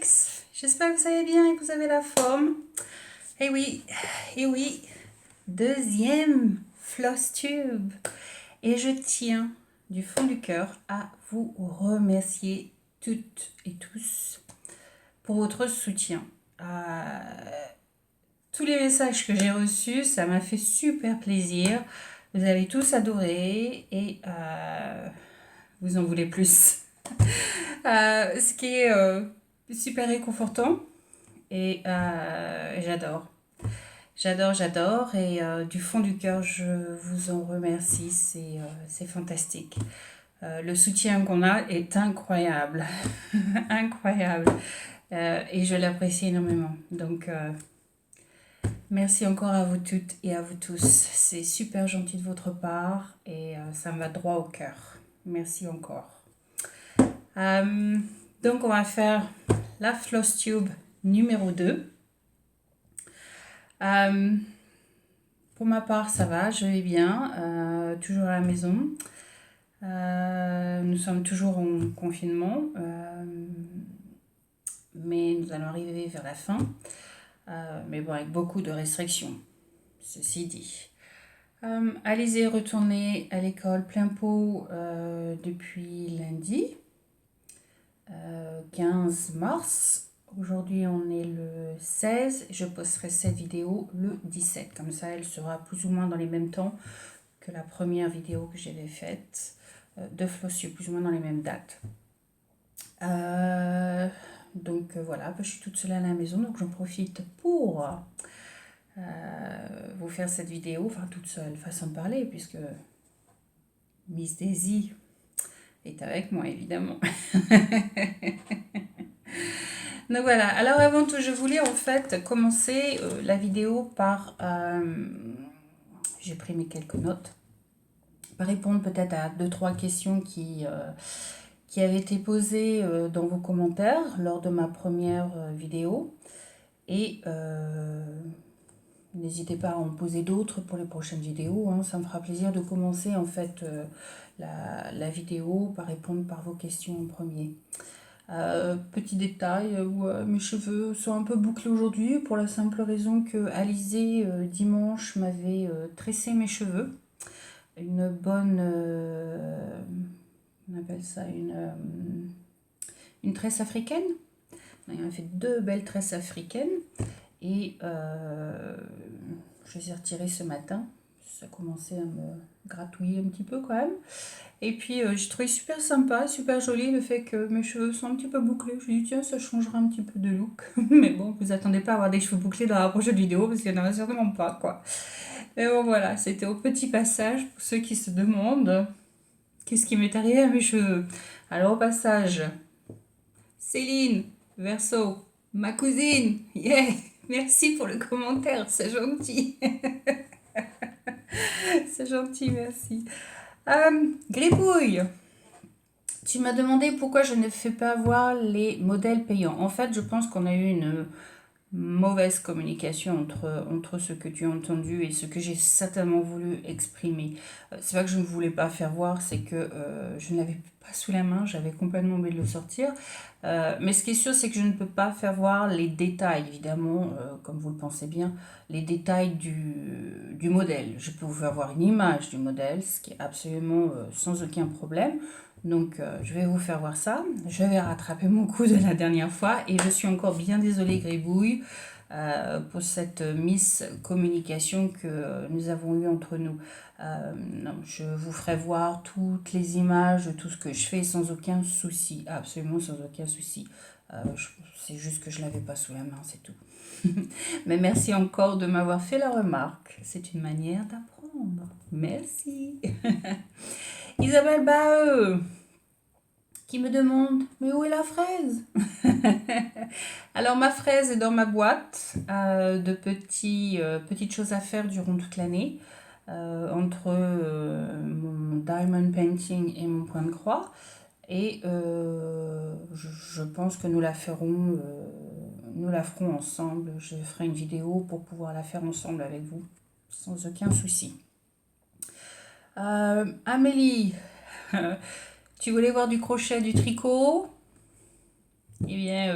Alex, j'espère que vous allez bien et que vous avez la forme. Et oui, deuxième floss tube. Et je tiens du fond du cœur à vous remercier toutes et tous pour votre soutien. Tous les messages que j'ai reçus, ça m'a fait super plaisir. Vous avez tous adoré et vous en voulez plus. Ce qui est super réconfortant et j'adore. J'adore et du fond du cœur, je vous en remercie. C'est fantastique. Le soutien qu'on a est incroyable. Incroyable. Et je l'apprécie énormément. Donc, merci encore à vous toutes et à vous tous. C'est super gentil de votre part et ça me va droit au cœur. Merci encore. Donc, on va faire la floss tube numéro 2. Pour ma part, ça va, je vais bien, toujours à la maison. Nous sommes toujours en confinement, mais nous allons arriver vers la fin. Mais bon, avec beaucoup de restrictions, ceci dit. Alizé retourner à l'école plein pot depuis lundi, 15 mars. Aujourd'hui, on est le 16. Je posterai cette vidéo le 17. Comme ça, elle sera plus ou moins dans les mêmes temps que la première vidéo que j'avais faite de Flossieux, plus ou moins dans les mêmes dates. Donc voilà, je suis toute seule à la maison, donc j'en profite pour vous faire cette vidéo, enfin toute seule, façon de parler, puisque Miss Daisy est avec moi, évidemment. Donc voilà, alors avant tout, je voulais en fait commencer la vidéo par... j'ai pris mes quelques notes, par répondre peut-être à 2-3 questions qui avaient été posées dans vos commentaires lors de ma première vidéo. Et n'hésitez pas à en poser d'autres pour les prochaines vidéos, hein. Ça me fera plaisir de commencer en fait la vidéo par répondre par vos questions en premier. Petit détail, mes cheveux sont un peu bouclés aujourd'hui pour la simple raison que Alizé dimanche m'avait tressé mes cheveux. Une bonne, on appelle ça une tresse africaine. Il m'a fait 2 belles tresses africaines et je les ai retirées ce matin. Ça commençait à me gratouiller un petit peu quand même. Et puis j'ai trouvé super sympa, super joli le fait que mes cheveux sont un petit peu bouclés. Je me suis dit tiens, ça changera un petit peu de look. Mais bon, vous attendez pas à avoir des cheveux bouclés dans la prochaine vidéo parce qu'il n'y en aura certainement pas quoi. Mais bon voilà, c'était au petit passage pour ceux qui se demandent qu'est-ce qui m'est arrivé à mes cheveux. Alors au passage, Céline, Verseau, ma cousine, yeah, merci pour le commentaire, c'est gentil. C'est gentil, merci. Gribouille, tu m'as demandé pourquoi je ne fais pas voir les modèles payants. En fait, je pense qu'on a eu une mauvaise communication entre ce que tu as entendu et ce que j'ai certainement voulu exprimer. C'est pas que je ne voulais pas faire voir, c'est que je ne l'avais pas sous la main, j'avais complètement oublié de le sortir. Mais ce qui est sûr, c'est que je ne peux pas faire voir les détails, évidemment, comme vous le pensez bien, les détails du modèle. Je peux vous faire voir une image du modèle, ce qui est absolument sans aucun problème. Donc, je vais vous faire voir ça. Je vais rattraper mon coup de la dernière fois et je suis encore bien désolée, Gribouille, pour cette miscommunication que nous avons eue entre nous. Non, je vous ferai voir toutes les images, tout ce que je fais sans aucun souci, absolument sans aucun souci. C'est juste que je ne l'avais pas sous la main, c'est tout. Mais merci encore de m'avoir fait la remarque. C'est une manière d'apprendre. Merci. Isabelle Baheux, qui me demande « Mais où est la fraise ?» Alors, ma fraise est dans ma boîte de petites choses à faire durant toute l'année, entre mon diamond painting et mon point de croix. Et je pense que nous la ferons ensemble. Je ferai une vidéo pour pouvoir la faire ensemble avec vous, sans aucun souci. Amélie, tu voulais voir du crochet, du tricot? Eh bien,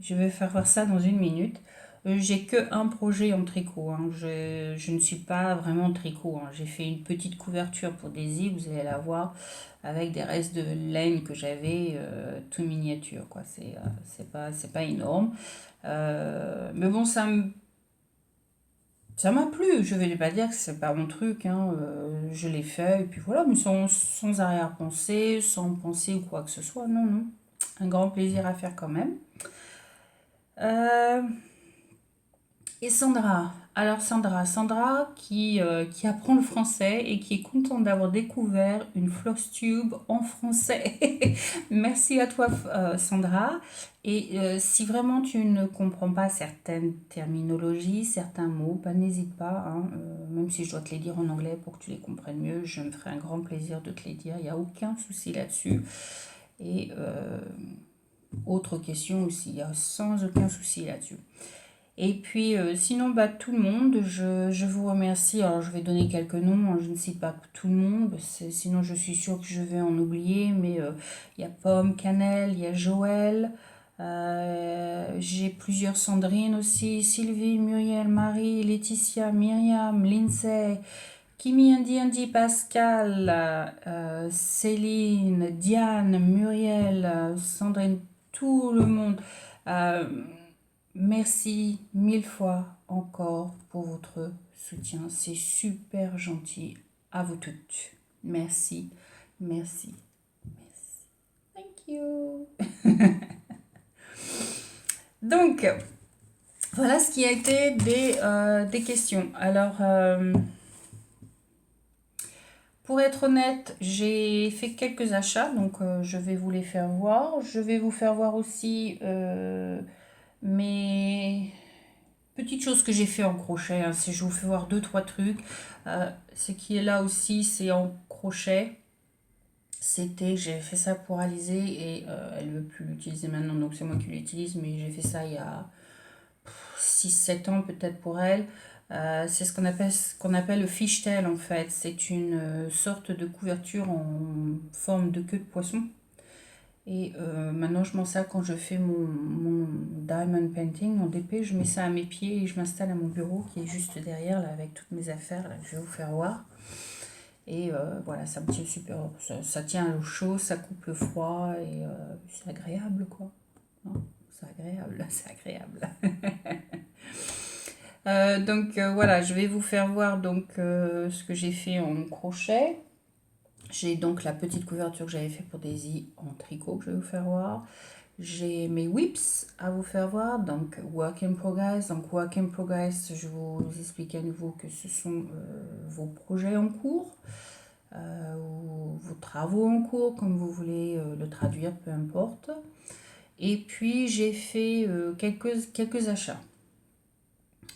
je vais faire voir ça dans une minute. J'ai que un projet en tricot, hein. Je ne suis pas vraiment tricot, hein. J'ai fait une petite couverture pour Daisy, vous allez la voir, avec des restes de laine que j'avais, tout miniature, quoi. C'est pas énorme. Mais bon, ça m'a plu. Je vais pas dire que c'est pas mon truc, hein. Je l'ai fait, et puis voilà, mais sans arrière-pensée, sans penser ou quoi que ce soit. Non, non. Un grand plaisir à faire quand même. Euh, et Sandra. Alors Sandra qui apprend le français et qui est contente d'avoir découvert une Flosstube en français. Merci à toi Sandra. Et si vraiment tu ne comprends pas certaines terminologies, certains mots, bah, n'hésite pas, hein, même si je dois te les dire en anglais pour que tu les comprennes mieux, je me ferai un grand plaisir de te les dire. Il n'y a aucun souci là-dessus. Et autre question aussi, il y a sans aucun souci là-dessus. Et puis, sinon, bah, tout le monde, je vous remercie. Alors, je vais donner quelques noms, hein, je ne cite pas tout le monde, sinon je suis sûre que je vais en oublier, mais il y a Pomme, Cannelle, il y a Joël, j'ai plusieurs Sandrine aussi, Sylvie, Muriel, Marie, Laetitia, Myriam, Lindsay, Kimi, Andy, Pascal, Céline, Diane, Muriel, Sandrine, tout le monde. Euh, Merci mille fois encore pour votre soutien. C'est super gentil. À vous toutes. Merci, merci, merci. Thank you. Donc, voilà ce qui a été des questions. Alors, pour être honnête, j'ai fait quelques achats, donc je vais vous les faire voir. Je vais vous faire voir aussi mes petites choses que j'ai fait en crochet, hein. Si je vous fais voir deux trois trucs, ce qui est là aussi c'est en crochet. J'ai fait ça pour Alizé et elle veut plus l'utiliser maintenant, donc c'est moi qui l'utilise, mais j'ai fait ça il y a 6 7 ans peut-être pour elle. C'est ce qu'on appelle le fishtail en fait. C'est une sorte de couverture en forme de queue de poisson. Et maintenant, je m'en sers quand je fais mon diamond painting, mon DP. Je mets ça à mes pieds et je m'installe à mon bureau qui est juste derrière, là, avec toutes mes affaires. Là, je vais vous faire voir. Et voilà, ça me tient super. Ça tient au chaud, ça coupe le froid et c'est agréable, quoi. Non, c'est agréable, c'est agréable. Donc voilà, je vais vous faire voir donc ce que j'ai fait en crochet. J'ai donc la petite couverture que j'avais fait pour Daisy en tricot que je vais vous faire voir. J'ai mes whips à vous faire voir, donc work in progress. Donc work in progress, je vous explique à nouveau que ce sont vos projets en cours ou vos travaux en cours, comme vous voulez le traduire, peu importe. Et puis j'ai fait quelques achats.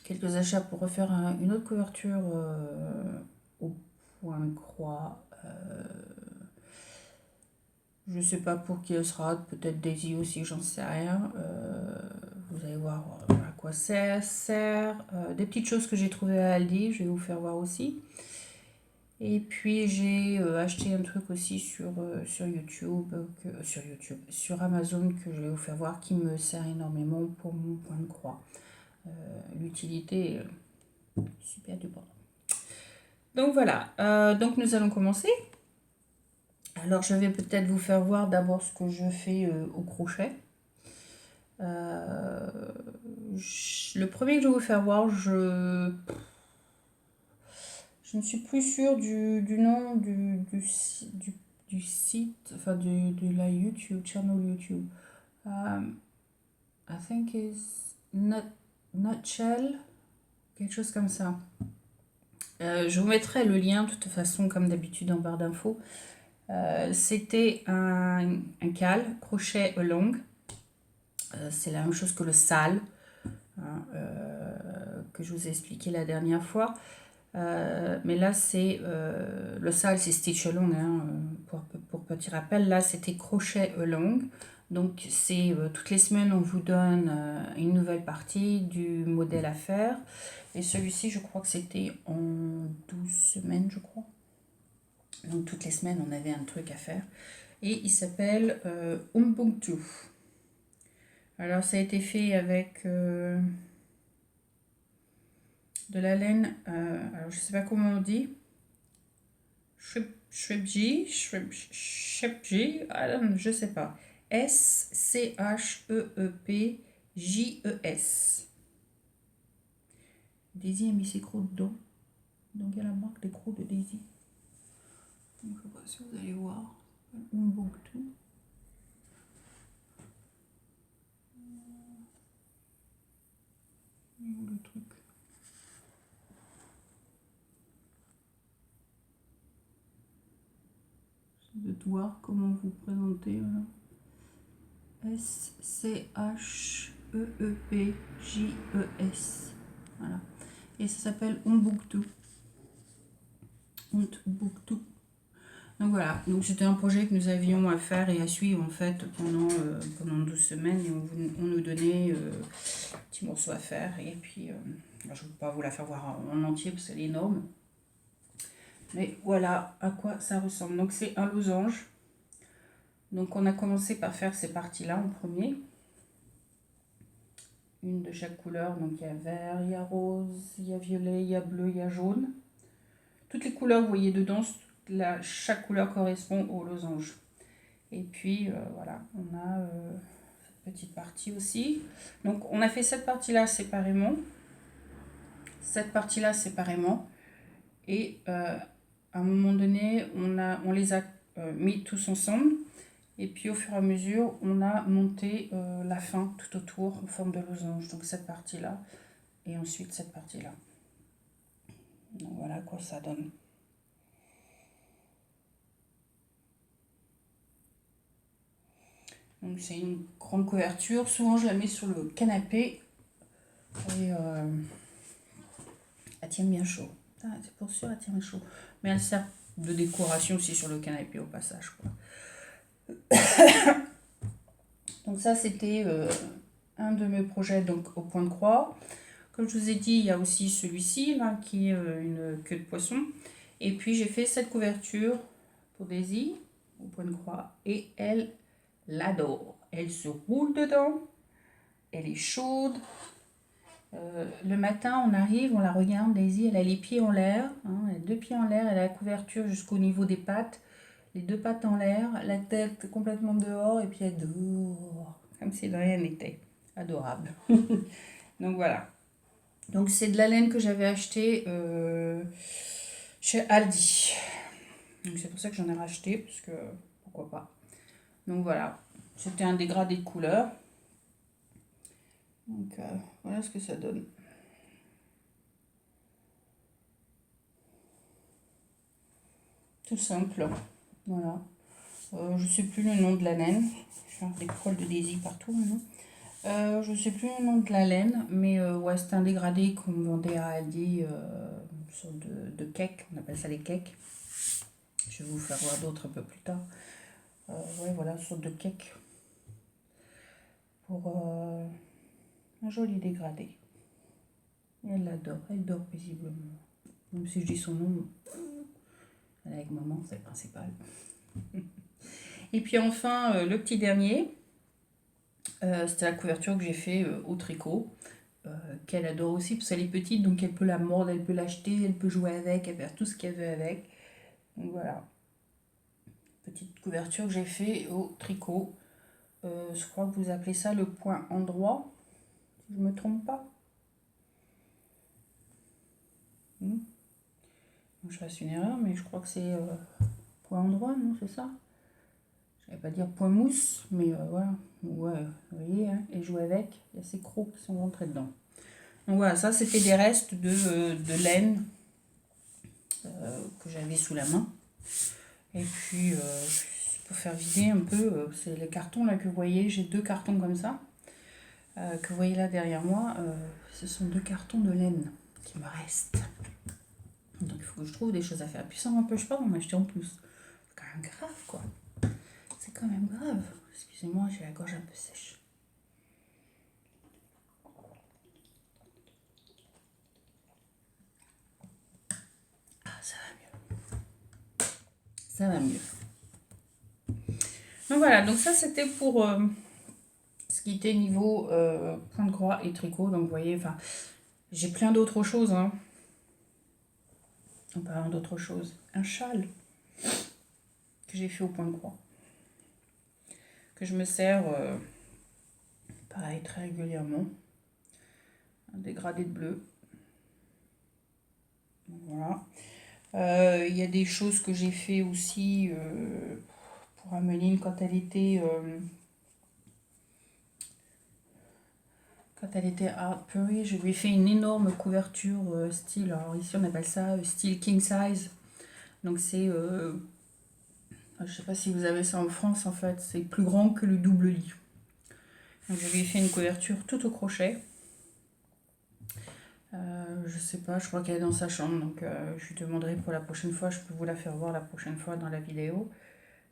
Quelques achats pour refaire une autre couverture au point de croix. Je sais pas pour qui elle sera, peut-être Daisy aussi, j'en sais rien. Vous allez voir à quoi ça sert. Des petites choses que j'ai trouvées à Aldi, je vais vous faire voir aussi. Et puis j'ai acheté un truc aussi sur YouTube, sur Amazon que je vais vous faire voir qui me sert énormément pour mon point de croix. L'utilité est super duper. Donc voilà, donc nous allons commencer. Alors je vais peut-être vous faire voir d'abord ce que je fais au crochet. Le premier que je vais vous faire voir, je ne suis plus sûre du nom du site, enfin de la YouTube, channel YouTube. I think it's Nutshell, quelque chose comme ça. Je vous mettrai le lien de toute façon comme d'habitude en barre d'infos. C'était un cal, crochet long. C'est la même chose que le sale, hein, que je vous ai expliqué la dernière fois. Mais là, c'est le sale, c'est stitch along, hein, pour petit rappel. Là, c'était crochet along. Donc, c'est toutes les semaines, on vous donne une nouvelle partie du modèle à faire. Et celui-ci, je crois que c'était en 12 semaines, je crois. Donc, toutes les semaines, on avait un truc à faire. Et il s'appelle Ubuntu. Alors, ça a été fait avec de la laine, alors je sais pas comment on dit, Shrebji, je sais pas. Schepepjes. Daisy a mis ses crocs dedans. Donc il y a la marque des crocs de Daisy. Donc, je sais pas si vous allez voir. Umbuktu. Le truc. De voir comment vous présenter. Voilà. Schepepjes. Voilà. Et ça s'appelle Umbuktu. Umbuktu. Donc voilà, donc c'était un projet que nous avions à faire et à suivre en fait pendant 12 semaines et on nous donnait un petit morceau à faire et puis je ne vais pas vous la faire voir en entier parce qu'elle est énorme. Mais voilà à quoi ça ressemble. Donc c'est un losange. Donc on a commencé par faire ces parties-là en premier. Une de chaque couleur, donc il y a vert, il y a rose, il y a violet, il y a bleu, il y a jaune. Toutes les couleurs, vous voyez dedans, chaque couleur correspond au losange. Et puis voilà, on a cette petite partie aussi. Donc on a fait cette partie-là séparément. Cette partie-là séparément. Et à un moment donné, on les a mis tous ensemble. Et puis au fur et à mesure, on a monté la fin tout autour en forme de losange. Donc cette partie-là et ensuite cette partie-là. Donc voilà à quoi ça donne. Donc c'est une grande couverture. Souvent je la mets sur le canapé. Et elle tient bien chaud. Ah, c'est pour sûr, elle tient bien chaud. Mais elle sert de décoration aussi sur le canapé au passage, quoi. Donc ça, c'était un de mes projets donc au point de croix. Comme je vous ai dit, il y a aussi celui-ci, là, qui est une queue de poisson. Et puis, j'ai fait cette couverture pour Daisy, au point de croix. Et elle l'adore. Elle se roule dedans. Elle est chaude. Le matin, on arrive, on la regarde, Daisy, elle a les pieds en l'air. Hein, elle a 2 pieds en l'air, elle a la couverture jusqu'au niveau des pattes. Les 2 pattes en l'air, la tête complètement dehors, et puis elle dort. Comme si de rien n'était. Adorable. Donc voilà. Donc c'est de la laine que j'avais achetée chez Aldi. Donc c'est pour ça que j'en ai racheté, parce que pourquoi pas. Donc voilà. C'était un dégradé de couleur. Donc voilà ce que ça donne. Tout simple. Voilà. Je ne sais plus le nom de la laine. Je vais faire des poils de Daisy partout maintenant. Je ne sais plus le nom de la laine, mais ouais, c'est un dégradé qu'on vendait à Aldi, une sorte de cake, on appelle ça les cakes. Je vais vous faire voir d'autres un peu plus tard. Ouais, voilà, une sorte de cake pour un joli dégradé. Et elle l'adore, elle dort paisiblement. Même si je dis son nom, elle est avec maman, c'est le principal. Et puis enfin, le petit dernier, c'était la couverture que j'ai fait au tricot. Qu'elle adore aussi parce qu'elle est petite, donc elle peut la mordre, elle peut l'acheter, elle peut jouer avec, elle peut faire tout ce qu'elle veut avec. Donc voilà, petite couverture que j'ai fait au tricot. Je crois que vous appelez ça le point endroit, si je ne me trompe pas. Je fasse une erreur, mais je crois que c'est point endroit, non, c'est ça? Je vais pas dire point mousse, mais voilà. Ouais, vous voyez, hein, et jouer avec, il y a ces crocs qui sont rentrés dedans. Donc voilà, ça c'était des restes de laine que j'avais sous la main. Et puis, pour faire vider un peu, c'est les cartons là que vous voyez. J'ai 2 cartons comme ça, que vous voyez là derrière moi. Ce sont 2 cartons de laine qui me restent. Donc il faut que je trouve des choses à faire. Puis ça ne m'empêche pas d'en acheter en plus. C'est quand même grave, quoi. C'est quand même grave. Excusez-moi, j'ai la gorge un peu sèche. Ça va mieux. Ça va mieux. Donc voilà, donc ça c'était pour ce qui était niveau point de croix et tricot. Donc vous voyez, enfin, j'ai plein d'autres choses. Hein. En parlant d'autres choses, un châle que j'ai fait au point de croix. Que je me sers, pareil, très régulièrement. Un dégradé de bleu. Voilà. Il y a des choses que j'ai fait aussi pour Ameline quand elle était à Paris. Je lui ai fait une énorme couverture style, alors ici on appelle ça style king size. Donc c'est, je sais pas si vous avez ça en France en fait, c'est plus grand que le double lit. Donc je lui ai fait une couverture tout au crochet. Je sais pas, je crois qu'elle est dans sa chambre, donc je lui demanderai pour la prochaine fois, je peux vous la faire voir la prochaine fois dans la vidéo.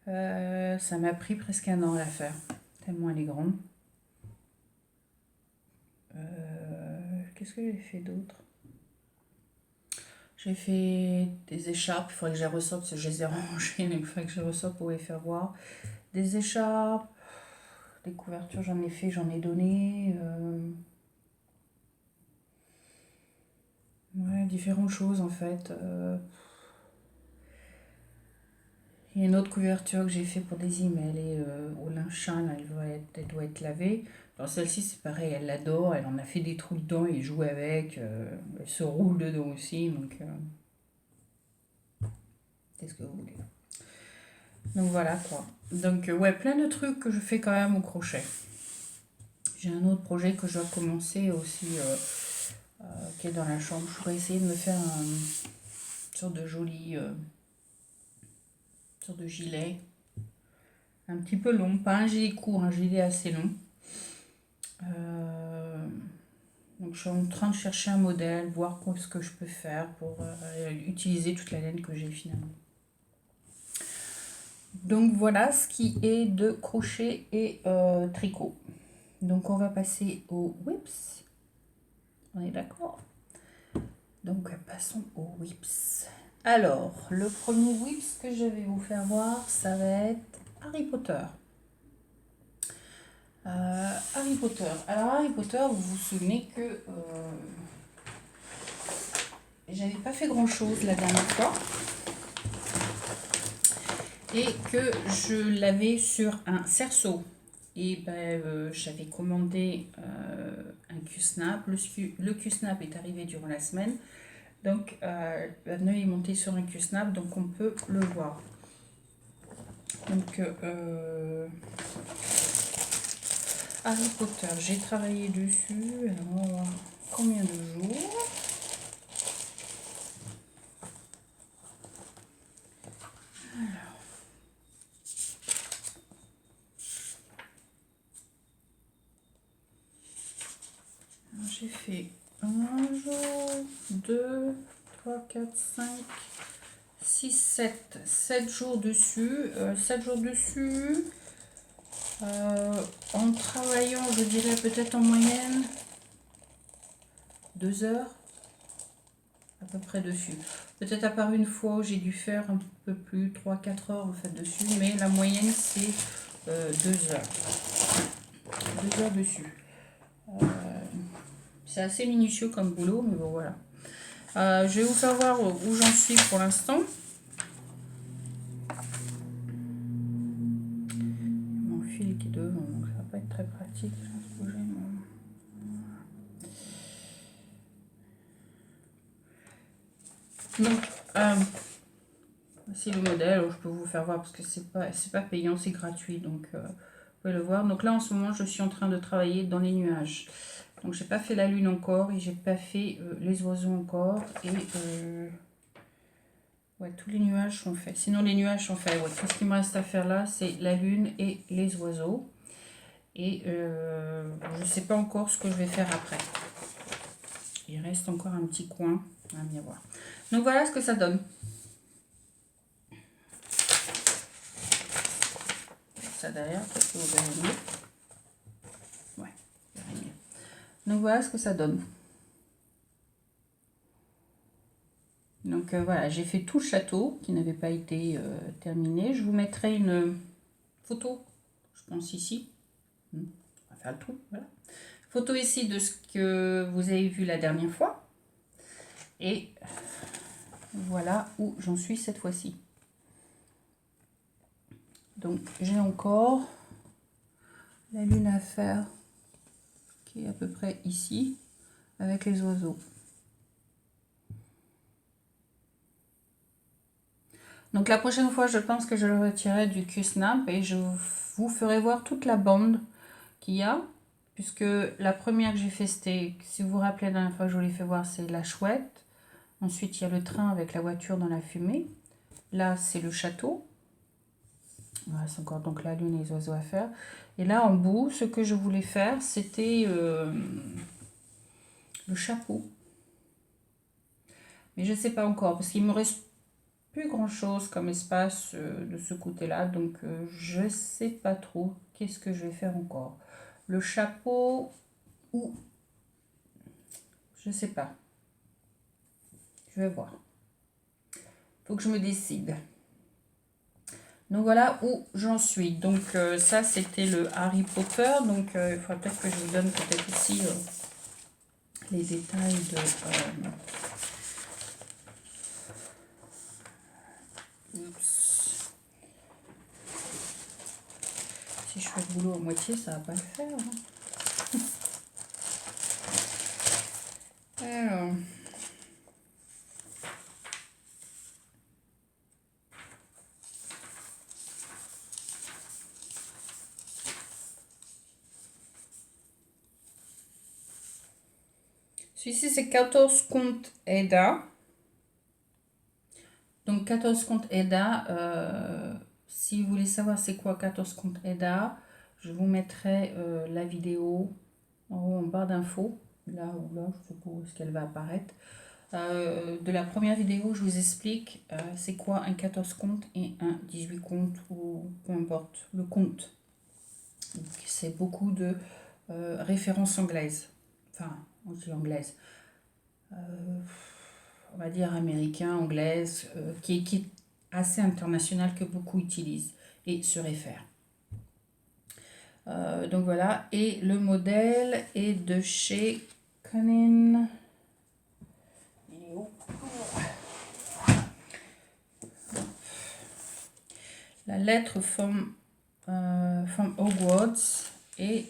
Ça m'a pris presque un an à la faire, tellement elle est grande. Qu'est-ce que j'ai fait d'autre? J'ai fait des écharpes, il faudrait que je les ressorte parce que je les ai rangées, mais il faudrait que je les ressorte pour les faire voir. Des écharpes, des couvertures j'en ai fait, j'en ai donné. Ouais, différentes choses en fait. Il y a une autre couverture que j'ai fait pour des emails et au linge sale, elle doit être lavée. Alors celle-ci c'est pareil, elle l'adore, elle en a fait des trous dedans, il joue avec, elle se roule dedans aussi, donc qu'est-ce que vous voulez. Donc voilà quoi. Donc ouais, plein de trucs que je fais quand même au crochet. J'ai un autre projet que je dois commencer aussi, qui est dans la chambre. Je pourrais essayer de me faire une sorte de joli, sorte de gilet. Un petit peu long, pas un gilet court, un gilet assez long. Donc je suis en train de chercher un modèle, voir ce que je peux faire pour utiliser toute la laine que j'ai finalement. Donc voilà ce qui est de crochet et tricot. Donc on va passer aux whips. On est d'accord? Donc passons aux whips. Alors, le premier whips que je vais vous faire voir, ça va être Harry Potter. Harry Potter. Alors Harry Potter, vous vous souvenez que j'avais pas fait grand chose la dernière fois et que je l'avais sur un cerceau. Et ben, j'avais commandé un Q-Snap. Le Q-Snap est arrivé durant la semaine. Donc, la nœud est monté sur un Q-Snap, donc on peut le voir. Donc, Harry Potter, j'ai travaillé dessus. Alors, on va voir combien de jours. Alors, j'ai fait 1 jour, 2, 3, 4, 5, 6, 7. 7 jours dessus. 7 jours dessus. En travaillant, je dirais peut-être en moyenne 2 heures à peu près dessus. Peut-être à part une fois où j'ai dû faire un peu plus, 3-4 heures en fait dessus, mais la moyenne c'est 2 heures. 2 heures dessus. C'est assez minutieux comme boulot, mais bon voilà. Je vais vous faire voir où j'en suis pour l'instant. Mon fil qui est devant, donc ça va pas être très pratique. Donc, voici le modèle, je peux vous faire voir parce que c'est pas payant, c'est gratuit, donc vous pouvez le voir. Donc là en ce moment je suis en train de travailler dans les nuages. Donc j'ai pas fait la lune encore et j'ai pas fait les oiseaux encore et ouais, tous les nuages sont faits. Sinon les nuages sont faits. Ouais, tout ce qui me reste à faire là c'est la lune et les oiseaux et je sais pas encore ce que je vais faire après. Il reste encore un petit coin à bien voir. Donc voilà ce que ça donne. Ça derrière, peut-être que vous verrez mieux. Ouais, vous verrez mieux. Donc voilà ce que ça donne. Donc voilà, j'ai fait tout le château qui n'avait pas été terminé. Je vous mettrai une photo, je pense ici. On va faire le trou, voilà. Photo ici de ce que vous avez vu la dernière fois. Et voilà où j'en suis cette fois-ci. Donc j'ai encore la lune à faire qui est à peu près ici avec les oiseaux. Donc la prochaine fois, je pense que je le retirerai du Q-Snap et je vous ferai voir toute la bande qu'il y a. Puisque la première que j'ai fait, c'était, si vous vous rappelez la dernière fois que je vous l'ai fait voir, c'est la chouette. Ensuite, il y a le train avec la voiture dans la fumée. Là, c'est le château. Voilà, c'est encore donc la lune et les oiseaux à faire. Et là, en bout, ce que je voulais faire, c'était le chapeau. Mais je ne sais pas encore, parce qu'il me reste plus grand chose comme espace de ce côté-là, donc je ne sais pas trop qu'est-ce que je vais faire encore. Le chapeau ou je sais pas. Je vais voir. Faut que je me décide. Donc voilà où j'en suis. Donc ça c'était le Harry Potter. Donc il faudra peut-être que je vous donne peut-être ici les détails de oups. Si je fais le boulot à moitié, ça va pas le faire. Hein. Alors. Celui-ci, c'est 14 contes Eda. Donc, 14 contes Eda. Si vous voulez savoir c'est quoi 14 contes Eda, je vous mettrai la vidéo en haut en barre d'infos. Là ou là, je ne sais pas où est-ce qu'elle va apparaître. De la première vidéo, je vous explique c'est quoi un 14 contes et un 18 contes ou peu importe le conte. C'est beaucoup de références anglaises. Enfin, on dit anglaises. On va dire américain, anglaise, qui est assez international que beaucoup utilisent et se réfèrent. Donc voilà, et le modèle est de chez Conan. La lettre from Hogwarts et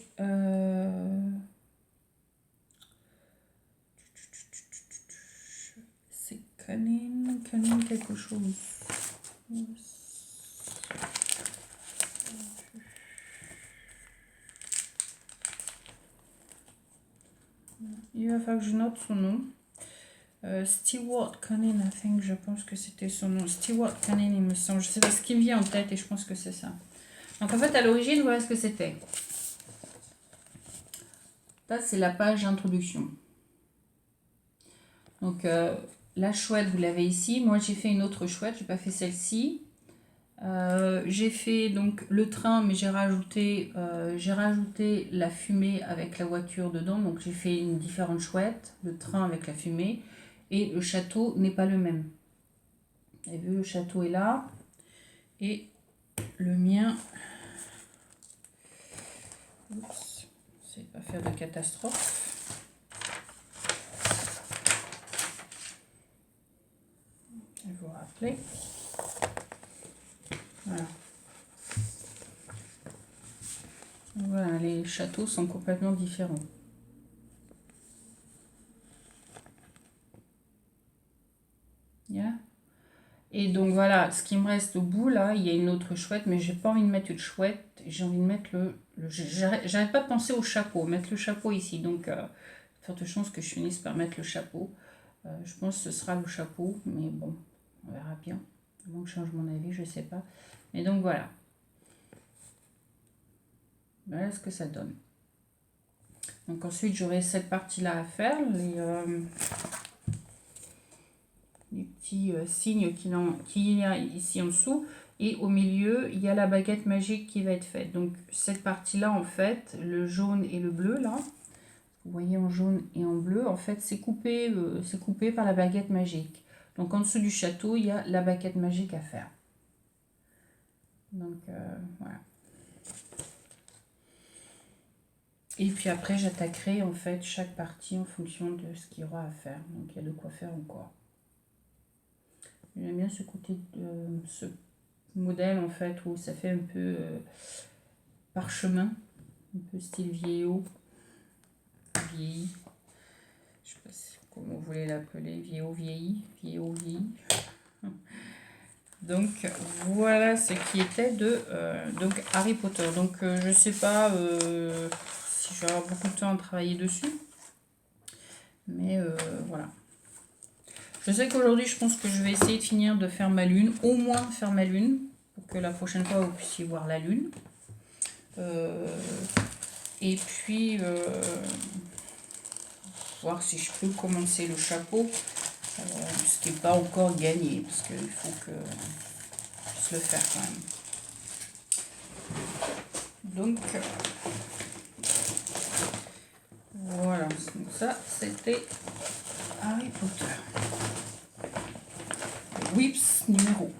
c'est Conan quelque chose. Il va falloir que je note son nom. Stewart Conan, je pense que c'était son nom. Stewart Conan, il me semble. Je sais pas ce qui me vient en tête et je pense que c'est ça. Donc en fait, à l'origine, voilà ce que c'était. Ça, c'est la page introduction. Donc la chouette, vous l'avez ici. Moi, j'ai fait une autre chouette. J'ai pas fait celle-ci. J'ai fait donc le train, mais j'ai rajouté la fumée avec la voiture dedans. Donc j'ai fait une différente chouette, le train avec la fumée. Et le château n'est pas le même. Vous avez vu, le château est là. Et le mien... Oups, c'est pas faire de catastrophe. Je vais vous rappeler. Voilà. Voilà, les châteaux sont complètement différents. Yeah. Et donc voilà, ce qui me reste au bout là, il y a une autre chouette, mais j'ai pas envie de mettre une chouette, j'ai envie de mettre j'arrête pas de penser au chapeau, mettre le chapeau ici, donc forte chance que je finisse par mettre le chapeau. Je pense que ce sera le chapeau, mais bon, on verra bien. À moins que je change mon avis, je sais pas. Mais donc voilà. Voilà ce que ça donne. Donc ensuite, j'aurai cette partie-là à faire, les petits signes qu'il y a ici en dessous. Et au milieu, il y a la baguette magique qui va être faite. Donc cette partie-là, en fait, le jaune et le bleu, là, vous voyez en jaune et en bleu, en fait, c'est coupé par la baguette magique. Donc en dessous du château, il y a la baguette magique à faire. Donc voilà. Et puis après, j'attaquerai en fait chaque partie en fonction de ce qu'il y aura à faire. Donc il y a de quoi faire encore. J'aime bien ce côté de ce modèle en fait où ça fait un peu parchemin, un peu style vieillot, vieilli. Je sais pas comment vous voulez l'appeler, vieillot, vieilli, vieillot, vieilli. Donc voilà ce qui était de donc Harry Potter. Donc je sais pas si je vais avoir beaucoup de temps à travailler dessus. Mais voilà. Je sais qu'aujourd'hui, je pense que je vais essayer de finir de faire ma lune. Au moins faire ma lune. Pour que la prochaine fois, vous puissiez voir la lune. Et puis, voir si je peux commencer le chapeau. Ce qui n'est pas encore gagné. Parce qu'il faut que je puisse le faire quand même. Donc, voilà. Donc ça, c'était Harry Potter. Whips numéro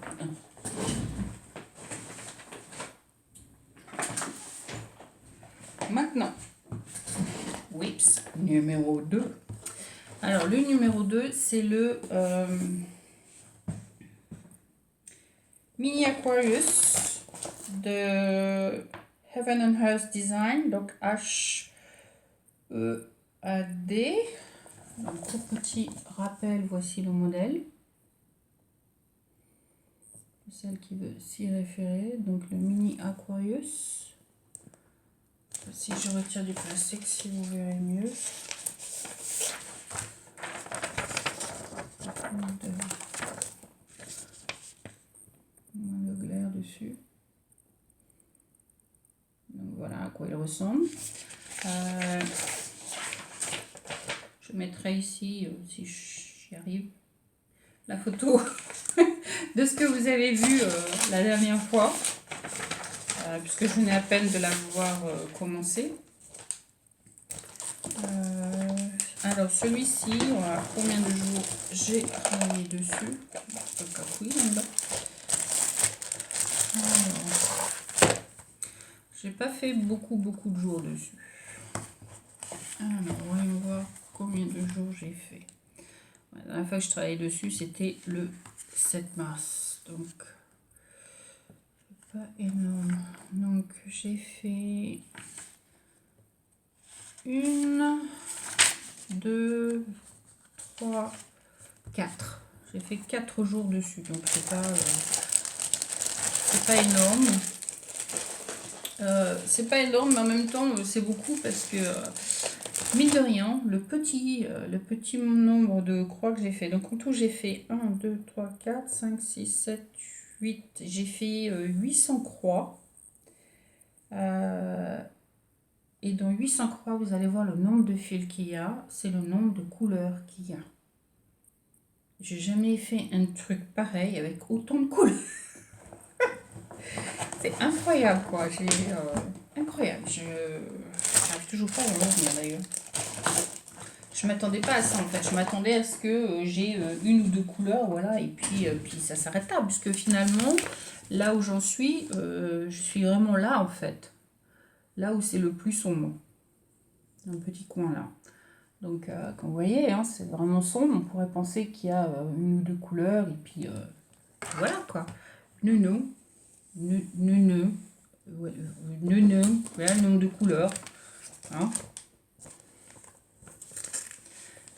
1. Maintenant, Whips numéro 2. Alors, le numéro 2, c'est le Mini Aquarius de Heaven and Earth Design, donc H-E-A-D. Un tout petit rappel, voici le modèle. Celle qui veut s'y référer, donc le Mini Aquarius. Si je retire du plastique, si vous verrez mieux. Le glaire dessus. Donc voilà à quoi il ressemble. Je mettrai ici, si j'y arrive, la photo de ce que vous avez vu la dernière fois. Puisque je venais à peine de la voir commencer. Alors celui-ci, voilà, combien de jours j'ai travaillé dessus. J'ai pas fait beaucoup de jours dessus. Alors voyons voir combien de jours j'ai fait. La dernière fois que je travaillais dessus, c'était le 7 mars. Donc pas énorme. Donc j'ai fait 1, 2, 3, 4. J'ai fait 4 jours dessus, donc c'est pas énorme. C'est pas énorme, mais en même temps c'est beaucoup parce que mine de rien, le petit nombre de croix que j'ai fait. Donc en tout j'ai fait 1, 2, 3, 4, 5, 6, 7, 8. J'ai fait 800 croix. Et dans 800 croix, vous allez voir le nombre de fils qu'il y a. C'est le nombre de couleurs qu'il y a. J'ai jamais fait un truc pareil avec autant de couleurs. C'est incroyable quoi. Incroyable. Je n'arrive toujours pas à en revenir d'ailleurs. Je m'attendais pas à ça en fait. Je m'attendais à ce que j'ai une ou deux couleurs, voilà, et puis ça s'arrête là. Puisque finalement, là où j'en suis, je suis vraiment là en fait. Là où c'est le plus sombre. Un petit coin là. Donc, comme vous voyez, hein, c'est vraiment sombre. On pourrait penser qu'il y a une ou deux couleurs. Et puis, voilà quoi. Nounou. Nounou. Nounou. Voilà le nombre de couleurs. Hein.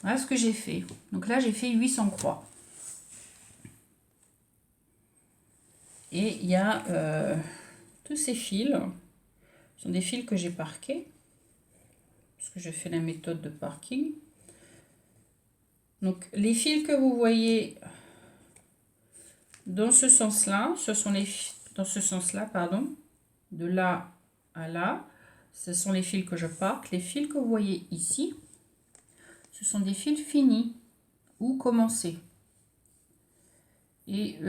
Voilà ce que j'ai fait. Donc là, j'ai fait 800 croix. Et il y a tous ces fils. Ce sont des fils que j'ai parqués. Parce que je fais la méthode de parking. Donc, les fils que vous voyez dans ce sens-là, ce sont les dans ce sens-là, pardon, de là à là, ce sont les fils que je parque. Les fils que vous voyez ici, ce sont des fils finis ou commencés. Et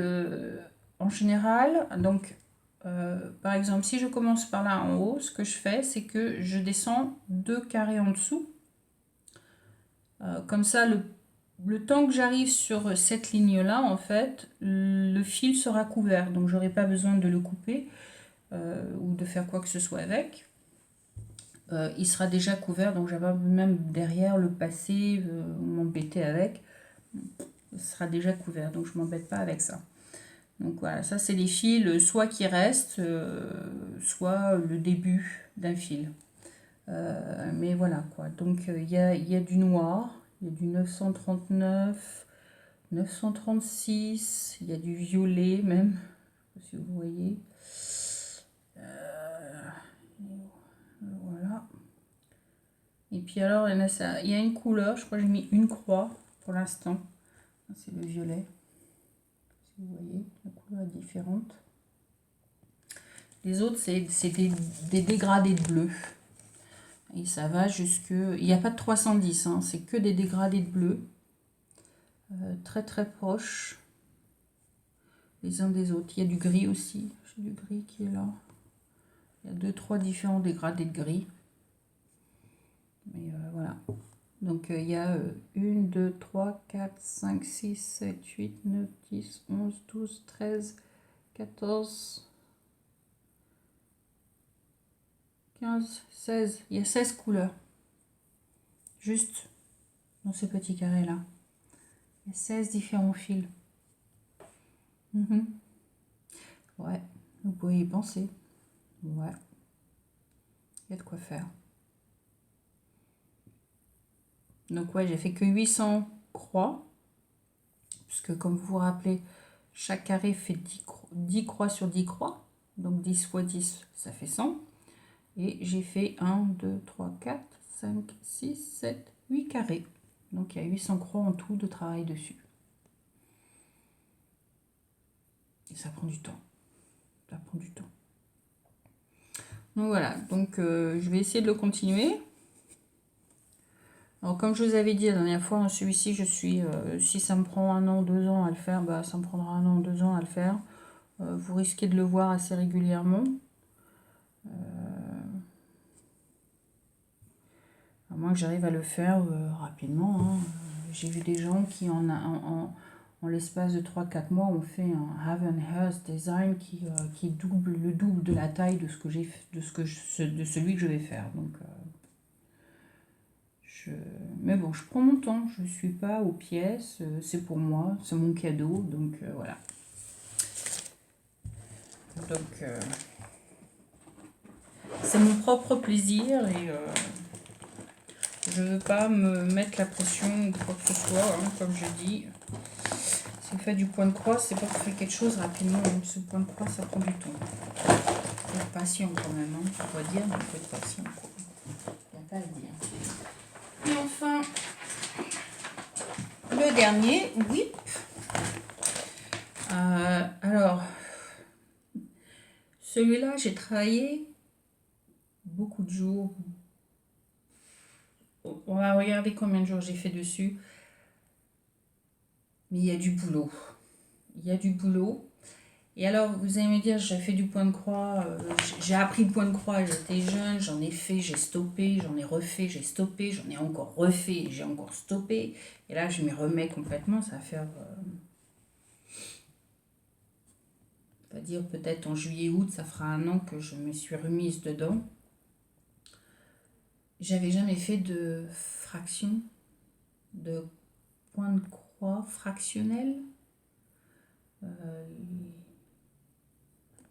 en général, donc, par exemple, si je commence par là en haut, ce que je fais, c'est que je descends 2 carrés en dessous. Comme ça, le temps que j'arrive sur cette ligne-là, en fait, le fil sera couvert. Donc, j'aurai pas besoin de le couper ou de faire quoi que ce soit avec. il sera déjà couvert, donc j'avais même derrière le passer, m'embêter avec. Il sera déjà couvert, donc je ne m'embête pas avec ça. Donc voilà, ça c'est les fils soit qui restent, soit le début d'un fil. Mais voilà quoi, donc il y a du noir, il y a du 939, 936, il y a du violet même, je sais pas si vous voyez. Voilà. Et puis alors, il y a une couleur, je crois que j'ai mis une croix pour l'instant. C'est le violet. Si vous voyez, la couleur est différente. Les autres, c'est des dégradés de bleu. Et ça va jusque... Il n'y a pas de 310, hein, c'est que des dégradés de bleu. Très très proches les uns des autres. Il y a du gris aussi. J'ai du gris qui est là. Il y a 2-3 différents dégradés de gris. Mais voilà. Donc il y a 1, 2, 3, 4, 5, 6, 7, 8, 9, 10, 11, 12, 13, 14, 15, 16. Il y a 16 couleurs. Juste dans ce petit carré là. Il y a 16 différents fils. Ouais, vous pouvez y penser. Ouais. Il y a de quoi faire. Donc ouais, j'ai fait que 800 croix. Puisque comme vous vous rappelez, chaque carré fait 10 croix sur 10 croix. Donc 10 fois 10, ça fait 100. Et j'ai fait 1, 2, 3, 4, 5, 6, 7, 8 carrés. Donc il y a 800 croix en tout de travail dessus. Et ça prend du temps. Ça prend du temps. Donc voilà, donc je vais essayer de le continuer. Alors comme je vous avais dit la dernière fois, celui-ci, si ça me prend 1 an, 2 ans à le faire, bah, ça me prendra 1 an, 2 ans à le faire. Vous risquez de le voir assez régulièrement. À moins que j'arrive à le faire rapidement. Hein. J'ai vu des gens qui en l'espace de 3-4 mois ont fait un Have and Hearth design qui double le double de la taille de celui que je vais faire. Donc mais bon, je prends mon temps, je ne suis pas aux pièces, c'est pour moi, c'est mon cadeau, donc voilà. Donc c'est mon propre plaisir et je ne veux pas me mettre la pression ou quoi que ce soit, hein, comme je dis. Si vous faites du point de croix, c'est pas pour faire quelque chose rapidement, hein. Ce point de croix, ça prend du temps. Il faut être patient quand même, hein, on va dire, mais il faut être patient. Il n'y a pas à dire. Et enfin, le dernier, whip. Alors, celui-là, j'ai travaillé beaucoup de jours. On va regarder combien de jours j'ai fait dessus. Mais il y a du boulot. Il y a du boulot. Et alors, vous allez me dire, j'ai fait du point de croix, j'ai appris le point de croix, j'étais jeune, j'en ai fait, j'ai stoppé, j'en ai refait, j'ai stoppé, j'en ai encore refait, j'ai encore stoppé. Et là, je m'y remets complètement, ça va faire... on va dire peut-être en juillet-août, ça fera 1 an que je me suis remise dedans. J'avais jamais fait de fraction, de point de croix fractionnel.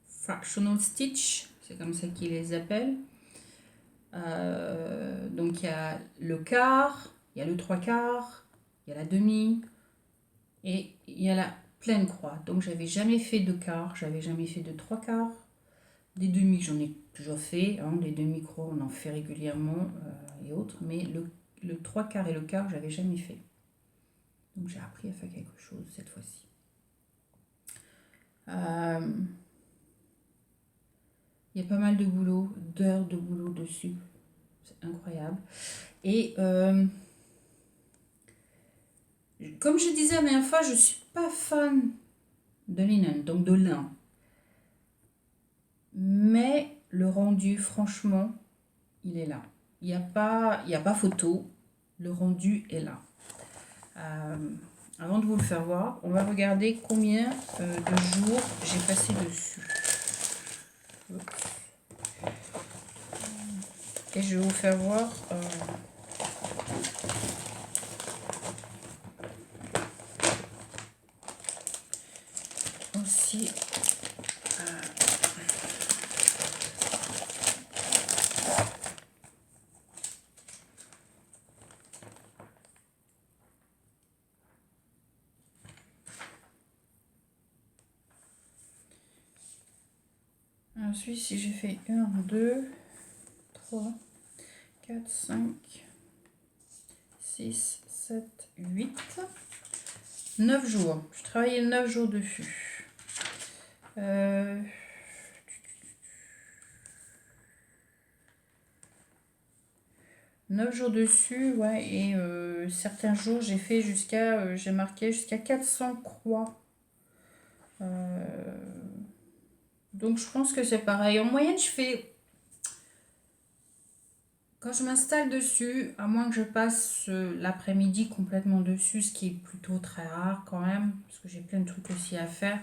Fractional stitch, c'est comme ça qu'ils les appellent. Donc il y a le quart, il y a le 3/4, il y a la demi et il y a la pleine croix. Donc j'avais jamais fait de quart, j'avais jamais fait de 3/4. Des demi, j'en ai toujours fait, hein, des demi-croix on en fait régulièrement et autres, mais le 3/4 et le quart j'avais jamais fait. Donc j'ai appris à faire quelque chose cette fois-ci. Il y a pas mal de boulot, d'heures de boulot dessus. C'est incroyable. Et comme je disais la dernière fois, je ne suis pas fan de linen, donc de lin. Mais le rendu, franchement, il est là. Il n'y a pas photo. Le rendu est là. Avant de vous le faire voir, on va regarder combien de jours j'ai passé dessus. Et je vais vous faire voir aussi. Ensuite, si j'ai fait 1, 2, 3, 4, 5, 6, 7, 8, 9 jours. Je travaillais 9 jours dessus. 9 jours dessus, ouais, et certains jours j'ai fait jusqu'à, j'ai marqué jusqu'à 400 croix. Donc je pense que c'est pareil. En moyenne, je fais, quand je m'installe dessus, à moins que je passe l'après-midi complètement dessus, ce qui est plutôt très rare quand même, parce que j'ai plein de trucs aussi à faire.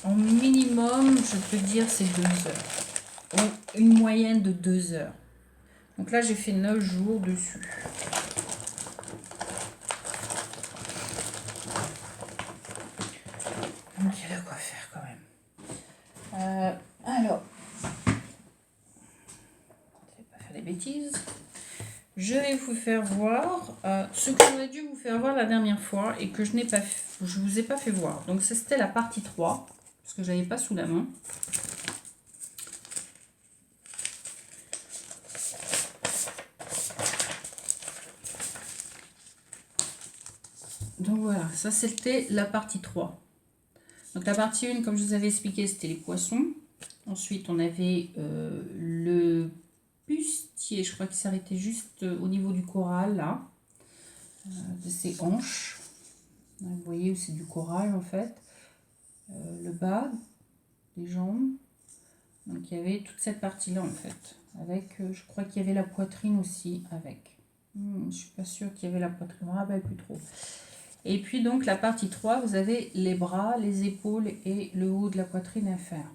En minimum, je peux dire c'est 2 heures. Une moyenne de 2 heures. Donc là, j'ai fait 9 jours dessus. Donc il y a de quoi faire quand même. Alors, je vais pas faire des bêtises. Je vais vous faire voir ce que j'aurais dû vous faire voir la dernière fois et que je vous ai pas fait voir. Donc c'était la partie 3, parce que je n'avais pas sous la main. Donc voilà, ça c'était la partie 3. Donc la partie 1, comme je vous avais expliqué, c'était les poissons. Ensuite, on avait le bustier, je crois qu'il s'arrêtait juste au niveau du coral, là, de ses hanches. Vous voyez où c'est du coral, en fait. Le bas des jambes. Donc il y avait toute cette partie-là, en fait. Avec, je crois qu'il y avait la poitrine aussi, avec. Je suis pas sûre qu'il y avait la poitrine, je ne me rappelle plus trop. Et puis donc la partie 3, vous avez les bras, les épaules et le haut de la poitrine à faire.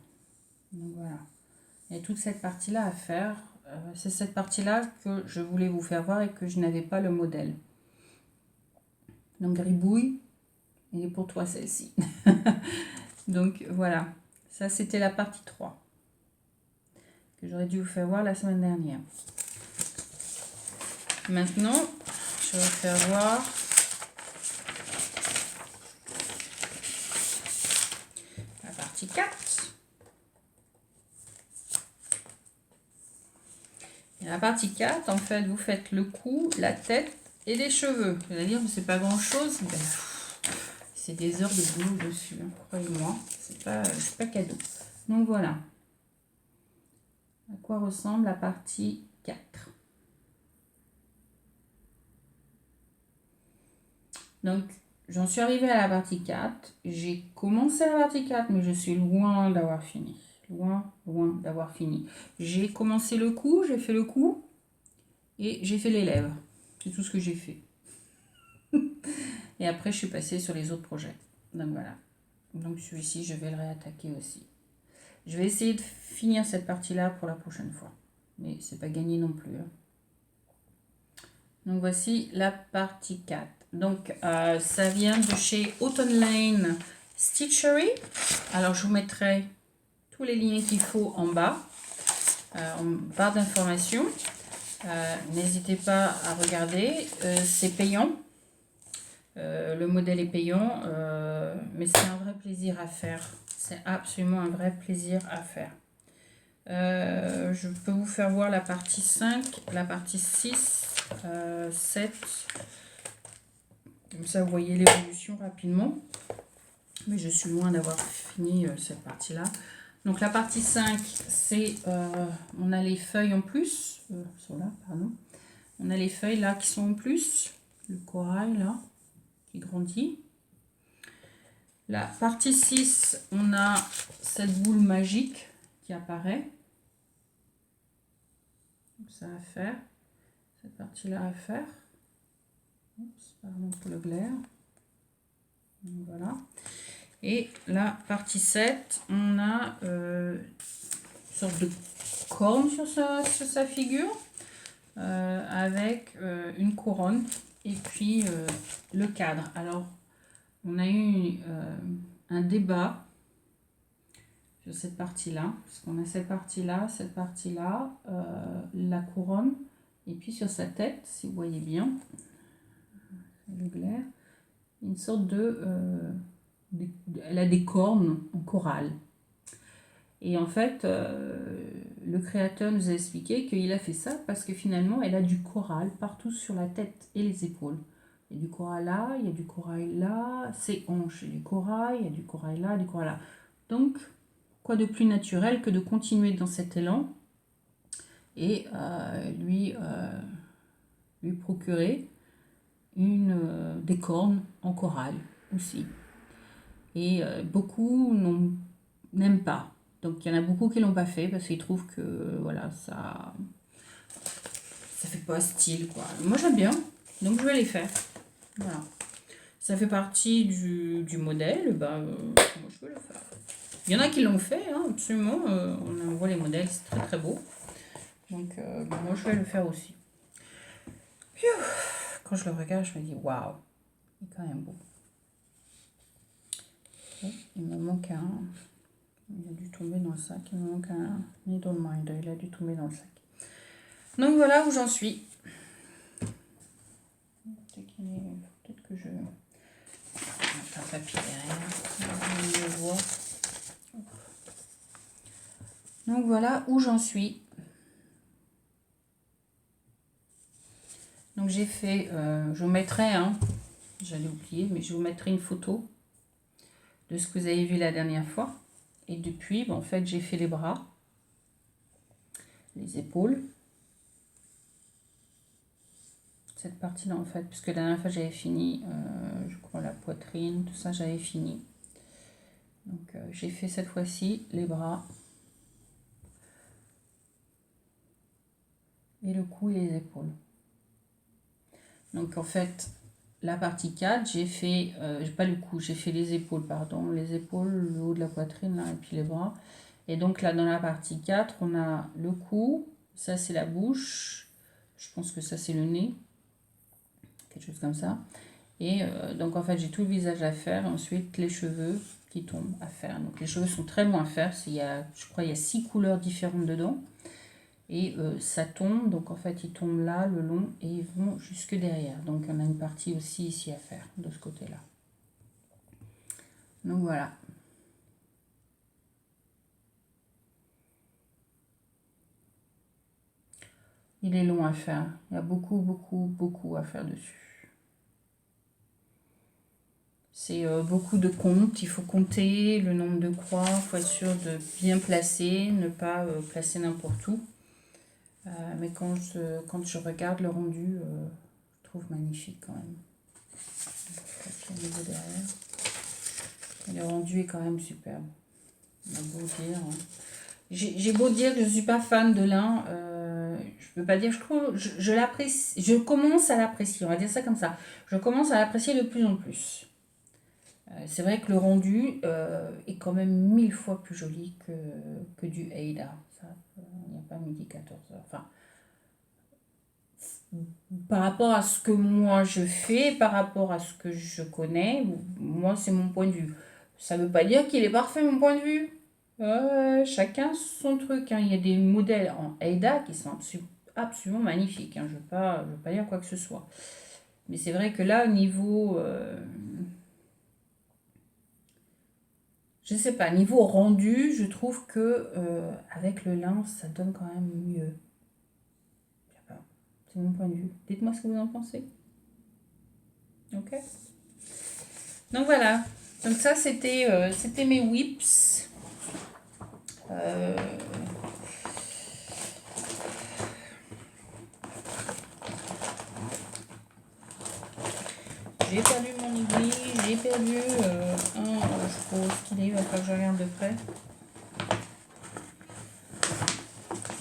Donc voilà. Il y a toute cette partie-là à faire. C'est cette partie-là que je voulais vous faire voir et que je n'avais pas le modèle. Donc Gribouille, il est pour toi celle-ci. Donc voilà. Ça c'était la partie 3. Que j'aurais dû vous faire voir la semaine dernière. Maintenant, je vais vous faire voir la partie 4. Et la partie 4, en fait, vous faites le cou, la tête et les cheveux. Vous allez dire que c'est pas grand-chose. Ben, c'est des heures de boulot dessus, hein, croyez-moi. C'est pas cadeau. Donc voilà. À quoi ressemble la partie 4. Donc, j'en suis arrivée à la partie 4. J'ai commencé la partie 4, mais je suis loin d'avoir fini. Loin d'avoir fini. J'ai commencé le cou, j'ai fait le cou et j'ai fait les lèvres. C'est tout ce que j'ai fait. Et après, je suis passée sur les autres projets. Donc voilà. Donc celui-ci, je vais le réattaquer aussi. Je vais essayer de finir cette partie-là pour la prochaine fois. Mais c'est pas gagné non plus. Hein. Donc voici la partie 4. Donc ça vient de chez Autumn Lane Stitchery. Alors je vous mettrai tous les liens qu'il faut en bas, en barre d'informations. N'hésitez pas à regarder. C'est payant. Le modèle est payant, mais c'est un vrai plaisir à faire. C'est absolument un vrai plaisir à faire. Je peux vous faire voir la partie 5, la partie 6, 7. Comme ça, vous voyez l'évolution rapidement. Mais je suis loin d'avoir fini cette partie-là. Donc la partie 5, c'est, on a les feuilles en plus. Sont là, pardon. On a les feuilles là qui sont en plus. Le corail là, qui grandit. La partie 6, on a cette boule magique qui apparaît. Donc ça à faire. Cette partie-là à faire. Oups, pardon pour le glaire. Donc voilà. Et la partie 7, on a une sorte de cornes sur sa figure, avec une couronne et puis le cadre. Alors, on a eu un débat sur cette partie-là, parce qu'on a cette partie-là, la couronne, et puis sur sa tête, si vous voyez bien, le glaire, une sorte elle a des cornes en corail. Et en fait, le créateur nous a expliqué qu'il a fait ça parce que finalement, elle a du corail partout sur la tête et les épaules. Il y a du corail là, il y a du corail là, ses hanches, il y a du corail, il y a du corail là, du corail là. Donc, quoi de plus naturel que de continuer dans cet élan et lui procurer des cornes en corail aussi. Et beaucoup n'aiment pas. Donc il y en a beaucoup qui l'ont pas fait parce qu'ils trouvent que voilà, ça fait pas style quoi. Moi j'aime bien, donc je vais les faire. Voilà. Ça fait partie du modèle, moi je vais le faire. Il y en a qui l'ont fait, hein, absolument. On voit les modèles, c'est très très beau. Donc moi je vais le faire aussi. Quand je le regarde, je me dis waouh, il est quand même beau. Il me manque un. Il a dû tomber dans le sac. Il me manque un needle minder. Il a dû tomber dans le sac. Donc voilà où j'en suis. Peut-être que je. Un papier derrière. Je vois. Donc voilà où j'en suis. Donc j'ai fait. Je vous mettrai. J'allais oublier, mais je vous mettrai une photo de ce que vous avez vu la dernière fois. Et depuis, en fait, j'ai fait les bras, les épaules. Cette partie-là, en fait, puisque la dernière fois, j'avais fini, je crois, la poitrine, tout ça, j'avais fini. Donc, j'ai fait cette fois-ci les bras et le cou et les épaules. Donc, en fait, la partie 4, j'ai fait, pas le cou, j'ai fait les épaules, pardon, les épaules, le haut de la poitrine, là, et puis les bras. Et donc là, dans la partie 4, on a le cou, ça c'est la bouche, je pense que ça c'est le nez, quelque chose comme ça. Et donc en fait, j'ai tout le visage à faire, ensuite les cheveux qui tombent à faire. Donc les cheveux sont très longs à faire, je crois qu'il y a 6 couleurs différentes dedans. Et ça tombe, donc en fait ils tombent là, le long, et ils vont jusque derrière. Donc on a une partie aussi ici à faire, de ce côté-là. Donc voilà. Il est long à faire. Il y a beaucoup, beaucoup, beaucoup à faire dessus. C'est beaucoup de comptes. Il faut compter le nombre de croix. Il faut être sûr de bien placer, ne pas placer n'importe où. Mais quand je regarde le rendu, je trouve magnifique quand même. Derrière. Le rendu est quand même superbe. On a beau dire. J'ai beau dire que je ne suis pas fan de lin, je peux pas dire, je l'apprécie, je commence à l'apprécier, on va dire ça comme ça. Je commence à l'apprécier de plus en plus. C'est vrai que le rendu est quand même 1000 fois plus joli que du Aida. Ça, il n'y a pas midi 14h. Enfin, par rapport à ce que moi je fais, par rapport à ce que je connais, moi c'est mon point de vue. Ça ne veut pas dire qu'il est parfait mon point de vue. Chacun son truc. Il y a des modèles en Aida qui sont absolument magnifiques. Je ne veux pas dire quoi que ce soit. Mais c'est vrai que là, au niveau... je sais pas, niveau rendu, je trouve que avec le lin, ça donne quand même mieux. C'est mon point de vue. Dites-moi ce que vous en pensez. Ok. Donc voilà. Donc ça, c'était mes whips. J'ai perdu mon aiguille, j'ai perdu je pense qu'il est, il va falloir que je regarde de près.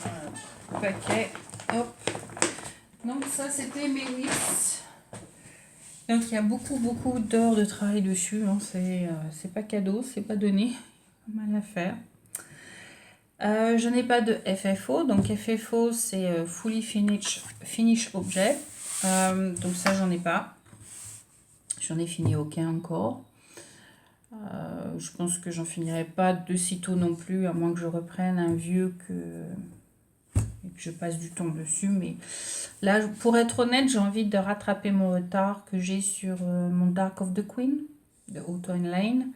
Voilà, paquet, hop. Donc ça c'était mes whips. Donc il y a beaucoup d'heures de travail dessus, c'est pas cadeau, c'est pas donné, mal à faire. Je n'ai pas de FFO, donc FFO c'est Fully Finish Object, donc ça j'en ai pas. J'en ai fini aucun encore. Je pense que j'en finirai pas de sitôt non plus, à moins que je reprenne un vieux et que je passe du temps dessus. Mais là, pour être honnête, j'ai envie de rattraper mon retard que j'ai sur mon Dark of the Queen de Auto Lane.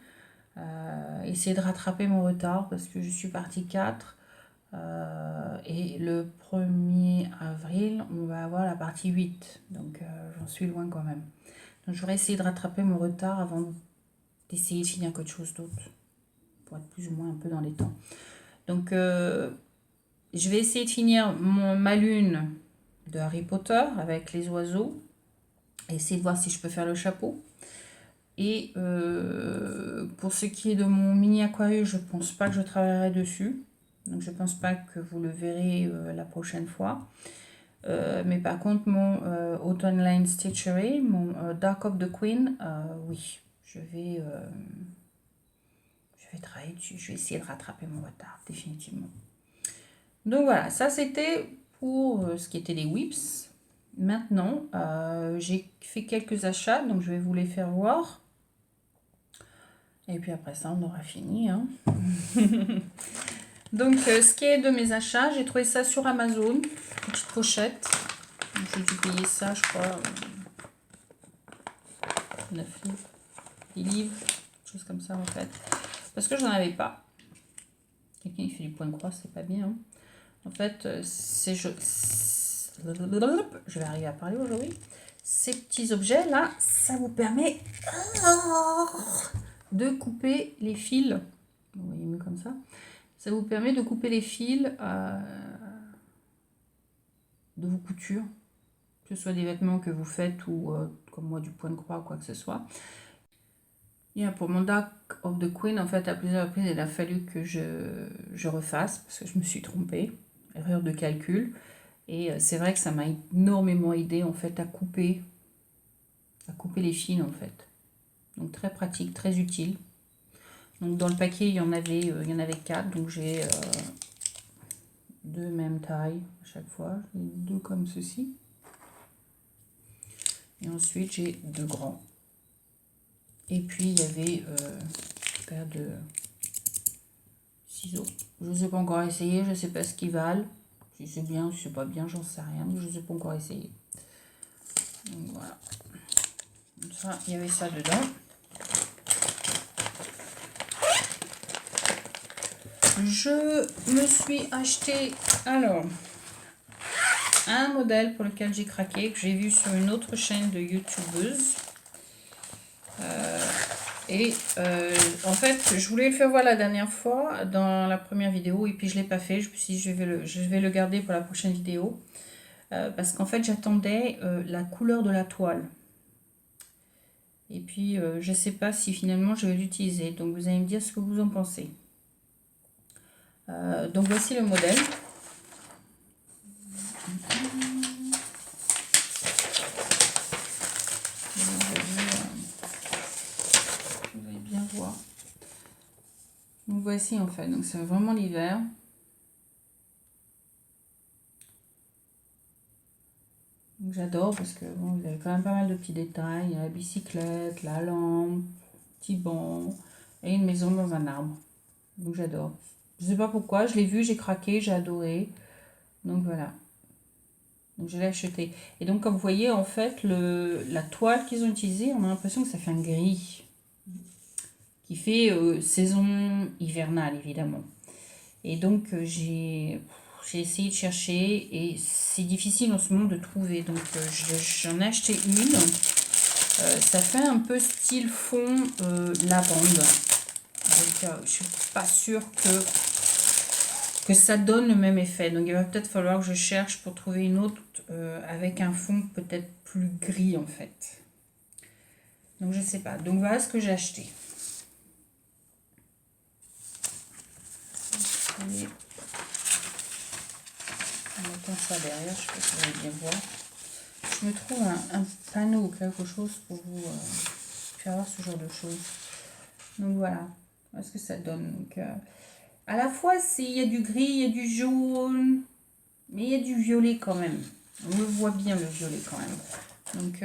Essayer de rattraper mon retard parce que je suis partie 4. Et le 1er avril, on va avoir la partie 8. Donc j'en suis loin quand même. Donc je vais essayer de rattraper mon retard avant d'essayer de finir quelque chose d'autre. Pour être plus ou moins un peu dans les temps. Donc je vais essayer de finir ma lune de Harry Potter avec les oiseaux. Et essayer de voir si je peux faire le chapeau. Et pour ce qui est de mon mini Aquarius, je pense pas que je travaillerai dessus. Donc je pense pas que vous le verrez la prochaine fois. Mais par contre, mon Autumn Line Stitchery, mon Dark of the Queen, oui, je vais travailler dessus. Je vais essayer de rattraper mon retard, définitivement. Donc voilà, ça c'était pour ce qui était les whips. Maintenant, j'ai fait quelques achats, donc je vais vous les faire voir. Et puis après ça, on aura fini. Hein. Donc, ce qui est de mes achats, j'ai trouvé ça sur Amazon. Petite pochette. J'ai dû payer ça, je crois, 9 livres. 10 livres, quelque chose comme ça en fait. Parce que je n'en avais pas. Quelqu'un qui fait du point de croix, c'est pas bien. Hein. En fait, je vais arriver à parler aujourd'hui. Ces petits objets là, ça vous permet de couper les fils. Vous voyez mieux comme ça. Ça vous permet de couper les fils de vos coutures, que ce soit des vêtements que vous faites ou comme moi du point de croix ou quoi que ce soit. Et pour mon Dark of the Queen, en fait, à plusieurs reprises, il a fallu que je refasse parce que je me suis trompée, erreur de calcul. Et c'est vrai que ça m'a énormément aidé en fait à couper les fils en fait. Donc très pratique, très utile. Donc dans le paquet, il y en avait 4, donc j'ai deux mêmes tailles à chaque fois. J'ai deux comme ceci. Et ensuite, j'ai deux grands. Et puis, il y avait une paire de ciseaux. Je ne sais pas encore essayer, je ne sais pas ce qu'ils valent. Si c'est bien, si c'est pas bien, j'en sais rien. Je ne sais pas encore essayer. Donc voilà. Comme ça, il y avait ça dedans. Je me suis acheté, alors, un modèle pour lequel j'ai craqué, que j'ai vu sur une autre chaîne de youtubeuse. En fait, je voulais le faire voir la dernière fois dans la première vidéo et puis je ne l'ai pas fait. Je me suis dit, je vais le garder pour la prochaine vidéo. Parce qu'en fait, j'attendais la couleur de la toile. Et puis, je ne sais pas si finalement je vais l'utiliser. Donc, vous allez me dire ce que vous en pensez. Donc, voici le modèle. Vous allez bien voir. Donc, voici en fait. Donc, c'est vraiment l'hiver. J'adore parce que bon, vous avez quand même pas mal de petits détails. Il y a la bicyclette, la lampe, petit banc et une maison dans un arbre. Donc j'adore. Je sais pas pourquoi, je l'ai vu, j'ai craqué, j'ai adoré. Donc voilà. Donc je l'ai acheté. Et donc comme vous voyez, en fait, la toile qu'ils ont utilisée, on a l'impression que ça fait un gris. Qui fait saison hivernale, évidemment. Et donc j'ai essayé de chercher et c'est difficile en ce moment de trouver. Donc j'en ai acheté une. Ça fait un peu style fond lavande. Donc je suis pas sûre que ça donne le même effet. Donc il va peut-être falloir que je cherche pour trouver une autre avec un fond peut-être plus gris en fait. Donc je sais pas. Donc voilà ce que j'ai acheté. Et en mettant ça derrière, je sais pas si vous allez bien voir. Je me trouve un panneau ou quelque chose pour vous faire voir ce genre de choses. Donc voilà, voilà ce que ça donne. Donc, À la fois, il y a du gris, il y a du jaune, mais il y a du violet quand même. On le voit bien, le violet quand même. Donc,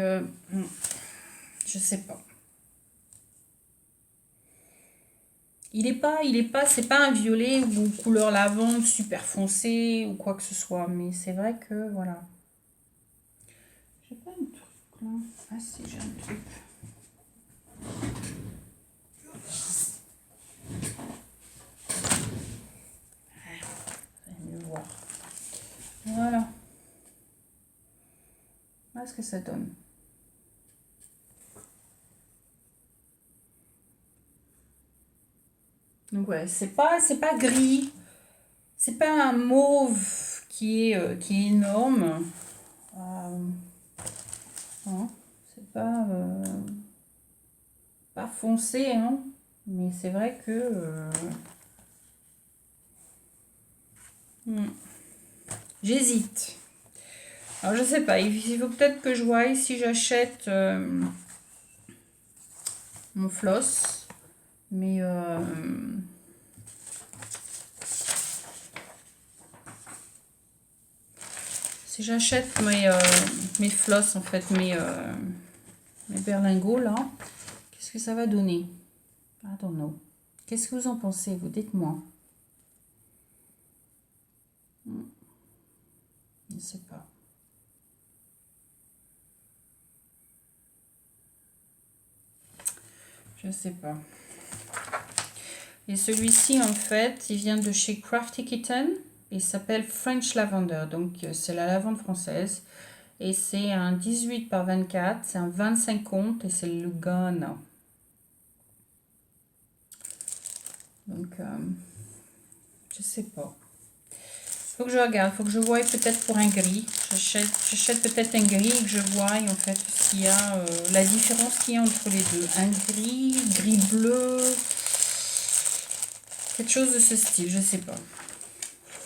je sais pas. C'est pas un violet ou couleur lavande super foncé ou quoi que ce soit. Mais c'est vrai que, voilà. J'ai pas un truc là. Ah si, j'ai un truc. Vous allez mieux voir. Voilà. Voilà ce que ça donne. Donc ouais, c'est pas gris. C'est pas un mauve qui est énorme. Hein, c'est pas foncé, hein. Mais c'est vrai que j'hésite. Alors je sais pas, il faut peut-être que je voie si j'achète mon floss. Mais si j'achète mes floss, en fait, mes berlingots là, qu'est-ce que ça va donner? I don't know. Qu'est-ce que vous en pensez, vous? Dites-moi. Je ne sais pas. Je sais pas. Et celui-ci, en fait, il vient de chez Crafty Kitten. Il s'appelle French Lavender. Donc, c'est la lavande française. Et c'est un 18 par 24. C'est un 25 comptes et c'est le Lugano. Donc, je sais pas. Faut que je regarde. Faut que je voie peut-être pour un gris. J'achète peut-être un gris et que je voie en fait s'il y a la différence qu'il y a entre les deux. Un gris bleu. Quelque chose de ce style, je sais pas.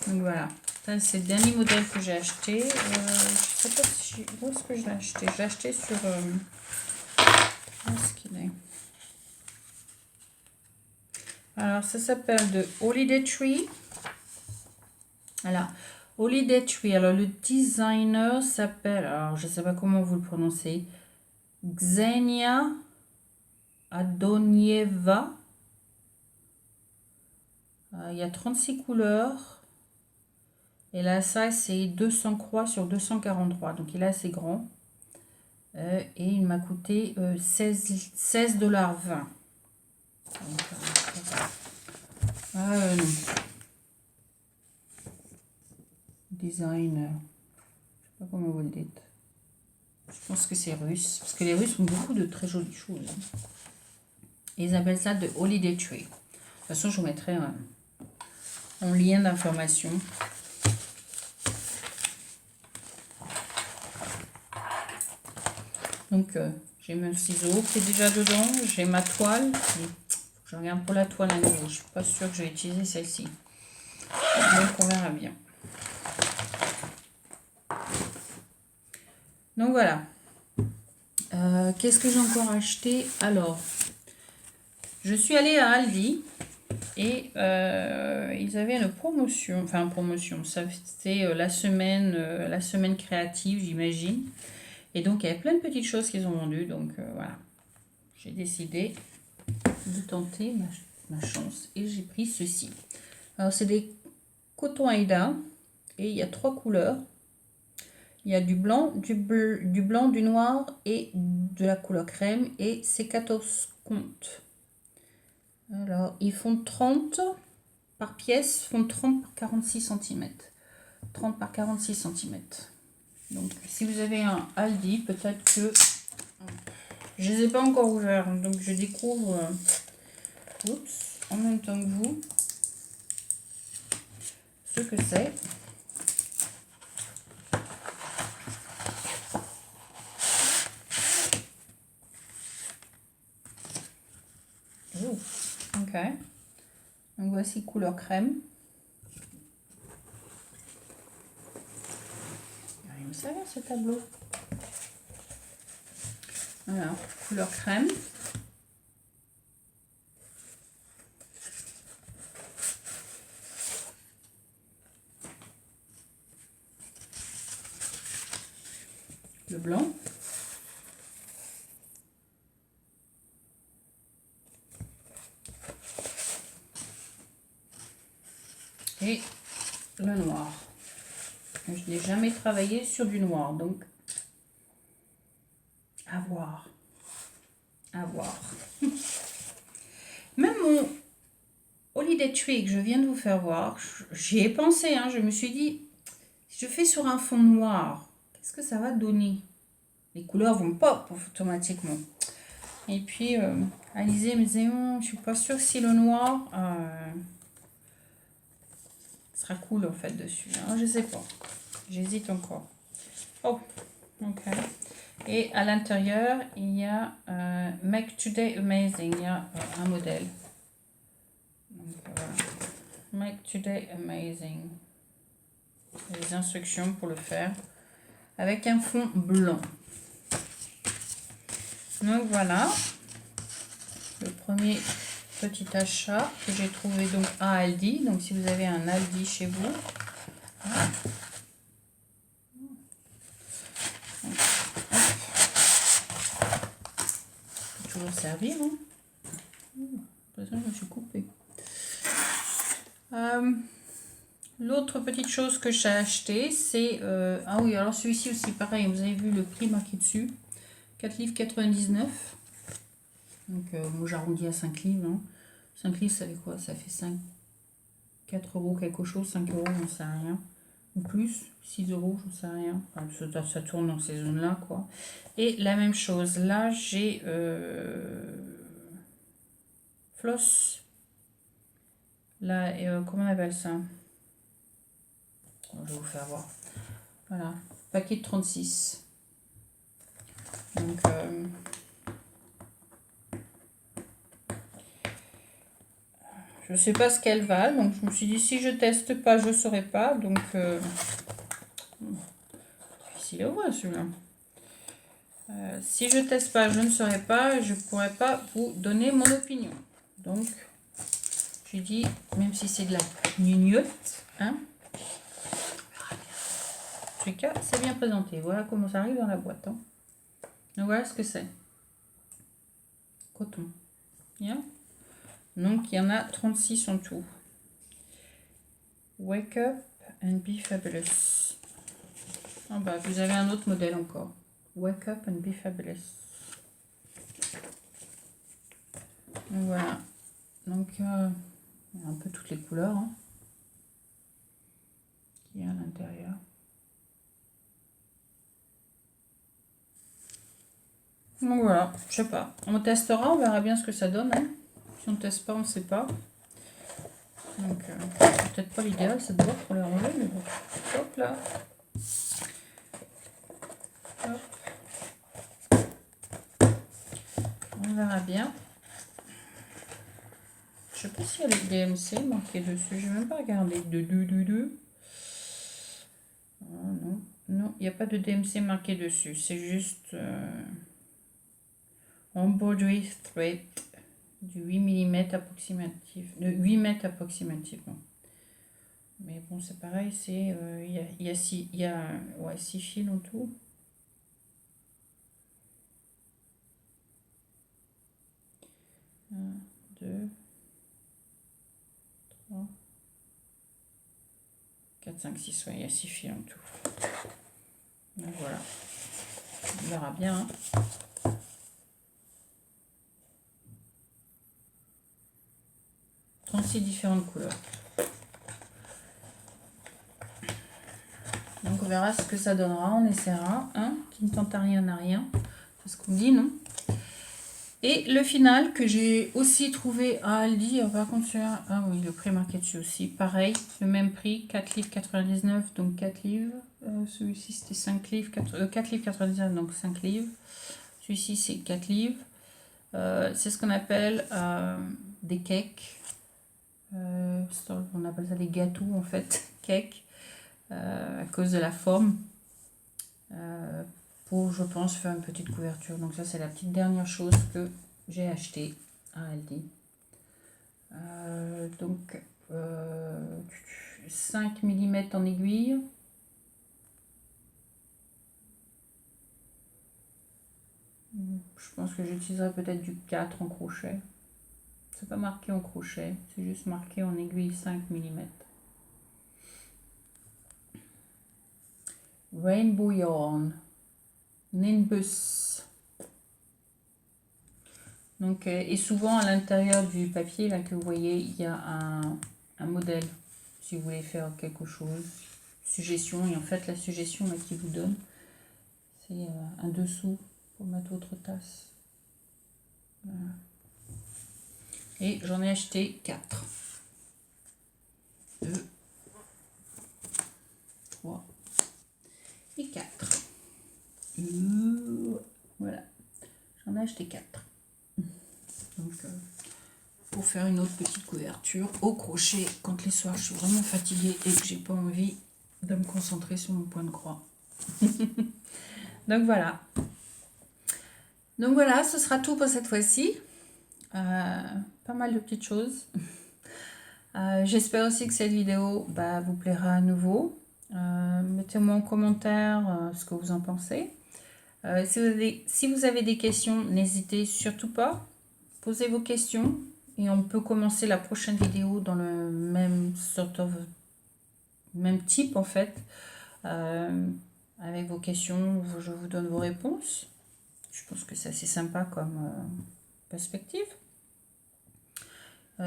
Donc voilà. Ça, c'est le dernier modèle que j'ai acheté. Je sais pas si... Où est-ce que je l'ai acheté? Je l'ai acheté sur... où est-ce qu'il est? Alors, ça s'appelle de Holiday Tree. Voilà. Holiday Tree. Alors, le designer s'appelle... Alors, je sais pas comment vous le prononcez. Xenia Adonieva. Il y a 36 couleurs. Et là, ça, c'est 200 croix sur 243. Donc, il est assez grand. Et il m'a coûté 16,20 $. Donc, non. Design, je sais pas comment vous le dites. Je pense que c'est russe. Parce que les Russes ont beaucoup de très jolies choses. Et ils appellent ça de Holiday Tree. De toute façon, je vous mettrai un lien d'information. Donc, j'ai mon ciseau qui est déjà dedans. J'ai ma toile. Je regarde pour la toile à nouveau. Je ne suis pas sûre que je vais utiliser celle-ci. Donc, on verra bien. Donc, voilà. Qu'est-ce que j'ai encore acheté? Alors, je suis allée à Aldi. Et ils avaient une promotion. Enfin, promotion. C'était la semaine créative, j'imagine. Et donc, il y avait plein de petites choses qu'ils ont vendues. Donc, voilà. J'ai décidé de tenter ma chance. Et j'ai pris ceci. Alors, c'est des cotons Aïda. Et il y a 3 couleurs. Il y a du blanc, du blanc, du noir et de la couleur crème. Et c'est 14 comptes. Alors, ils font 30 par pièce, font 30 par 46 cm. 30 par 46 cm. Donc, si vous avez un Aldi, peut-être que... Je ne les ai pas encore ouverts, donc je découvre en même temps que vous ce que c'est. Oh, ok. Donc, voici couleur crème. Il me sert ce tableau. Voilà, couleur crème. le blanc. Et le noir. Je n'ai jamais travaillé sur du noir, donc à voir. À voir. Même mon Holiday Tree que je viens de vous faire voir, j'y ai pensé, hein, je me suis dit, si je fais sur un fond noir, qu'est-ce que ça va donner? Les couleurs vont pop automatiquement. Et puis, Alizé me disait, je suis pas sûre si le noir sera cool en fait dessus. Hein, je sais pas. J'hésite encore. Oh, ok. Et à l'intérieur, il y a Make Today Amazing. Il y a un modèle. Donc, voilà. Make Today Amazing. Les instructions pour le faire. Avec un fond blanc. Donc voilà. Le premier petit achat que j'ai trouvé donc à Aldi. Donc si vous avez un Aldi chez vous. Voilà. Toujours servir. Hein. Je me suis coupée. L'autre petite chose que j'ai acheté, c'est... ah oui, alors celui-ci aussi, pareil, vous avez vu le prix marqué dessus. 4 livres 99. Donc, moi j'arrondis à 5 livres. Hein. 5 livres, ça fait quoi? Ça fait 5... 4 euros quelque chose, 5 euros, j'en sais rien. Ou plus, 6 euros, j'en sais rien. Enfin, ça tourne dans ces zones-là, quoi. Et la même chose, là, j'ai... Floss. Là, comment on appelle ça? Je vais vous faire voir. Voilà, paquet de 36. Donc, je ne sais pas ce qu'elles valent. Donc, je me suis dit, si je teste pas, je ne saurais pas. Donc, difficile à ouvrir celui-là. Si je teste pas, je ne saurais pas. Je ne pourrais pas vous donner mon opinion. Donc, je dis, même si c'est de la gnognotte, hein, en tout cas, c'est bien présenté. Voilà comment ça arrive dans la boîte. Hein. Donc, voilà ce que c'est. Coton. Bien. Donc, il y en a 36 en tout. Wake up and be fabulous. Ah bah, vous avez un autre modèle encore. Wake up and be fabulous. Donc, voilà. Donc, il y a un peu toutes les couleurs hein, qu'il y a à l'intérieur. Donc voilà, je sais pas. On testera, on verra bien ce que ça donne. Hein. Si on ne teste pas, on ne sait pas. Donc, peut-être pas l'idéal cette boîte pour les ranger, mais bon. Hop là. Hop. On verra bien. Je sais pas s'il y a le DMC marqué dessus. Je n'ai même pas regardé. Non, non, il n'y a pas de DMC marqué dessus. C'est juste embroidery thread du 8 mm approximatif, de 8 mètres approximativement. Mais bon, c'est pareil, c'est il y a 6 fils en tout. Un, 2, 3, 4, 5, 6, ouais, il y a 6 fils en tout. Donc voilà. On verra bien. Hein. Différentes couleurs. Donc on verra ce que ça donnera, on essaiera. Hein, qui ne tente à rien n'a rien. C'est ce qu'on dit, non? Et le final que j'ai aussi trouvé à Aldi, par contre celui-là, ah oui, le prix marqué dessus aussi, pareil, le même prix, 4 livres 99, donc 4 livres. Celui-ci c'était 5 livres, 4 livres 99, donc 5 livres. Celui-ci c'est 4 livres. C'est ce qu'on appelle des cakes. On appelle ça des gâteaux en fait, cakes, à cause de la forme. Pour, je pense, faire une petite couverture. Donc ça, c'est la petite dernière chose que j'ai acheté à Aldi. Donc, 5 mm en aiguille. Je pense que j'utiliserai peut-être du 4 en crochet. C'est pas marqué en crochet, c'est juste marqué en aiguille 5 mm. Rainbow Yarn, Nimbus. Donc, et souvent à l'intérieur du papier là que vous voyez, il y a un modèle si vous voulez faire quelque chose. Suggestion, et en fait la suggestion là, qu'il vous donne, c'est un dessous pour mettre votre tasse. Voilà. Et j'en ai acheté 4. 2, 3 et 4. Voilà, j'en ai acheté 4. Donc, pour faire une autre petite couverture au crochet quand les soirs je suis vraiment fatiguée et que j'ai pas envie de me concentrer sur mon point de croix. Donc voilà. Donc voilà, ce sera tout pour cette fois-ci. Pas mal de petites choses. J'espère aussi que cette vidéo vous plaira à nouveau. Mettez-moi en commentaire ce que vous en pensez. Si vous avez des questions, n'hésitez surtout pas. Posez vos questions et on peut commencer la prochaine vidéo dans le même même type en fait. Avec vos questions, je vous donne vos réponses. Je pense que c'est assez sympa comme perspective.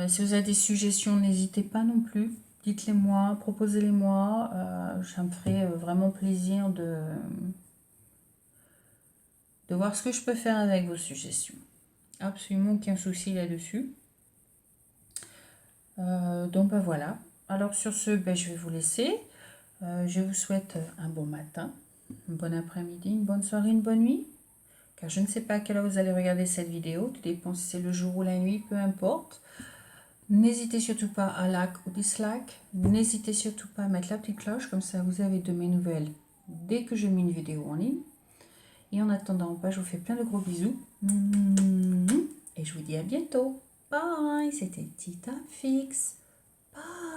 Si vous avez des suggestions, n'hésitez pas non plus. Dites-les moi, proposez-les moi. Ça me ferait vraiment plaisir de voir ce que je peux faire avec vos suggestions. Absolument aucun souci là-dessus. Donc voilà. Alors sur ce, je vais vous laisser. Je vous souhaite un bon matin, un bon après-midi, une bonne soirée, une bonne nuit. Car je ne sais pas à quelle heure vous allez regarder cette vidéo. Tout dépend si c'est le jour ou la nuit, peu importe. N'hésitez surtout pas à like ou dislike. N'hésitez surtout pas à mettre la petite cloche, comme ça vous avez de mes nouvelles dès que je mets une vidéo en ligne. Et en attendant, je vous fais plein de gros bisous. Et je vous dis à bientôt. Bye, c'était Tita Fix. Bye.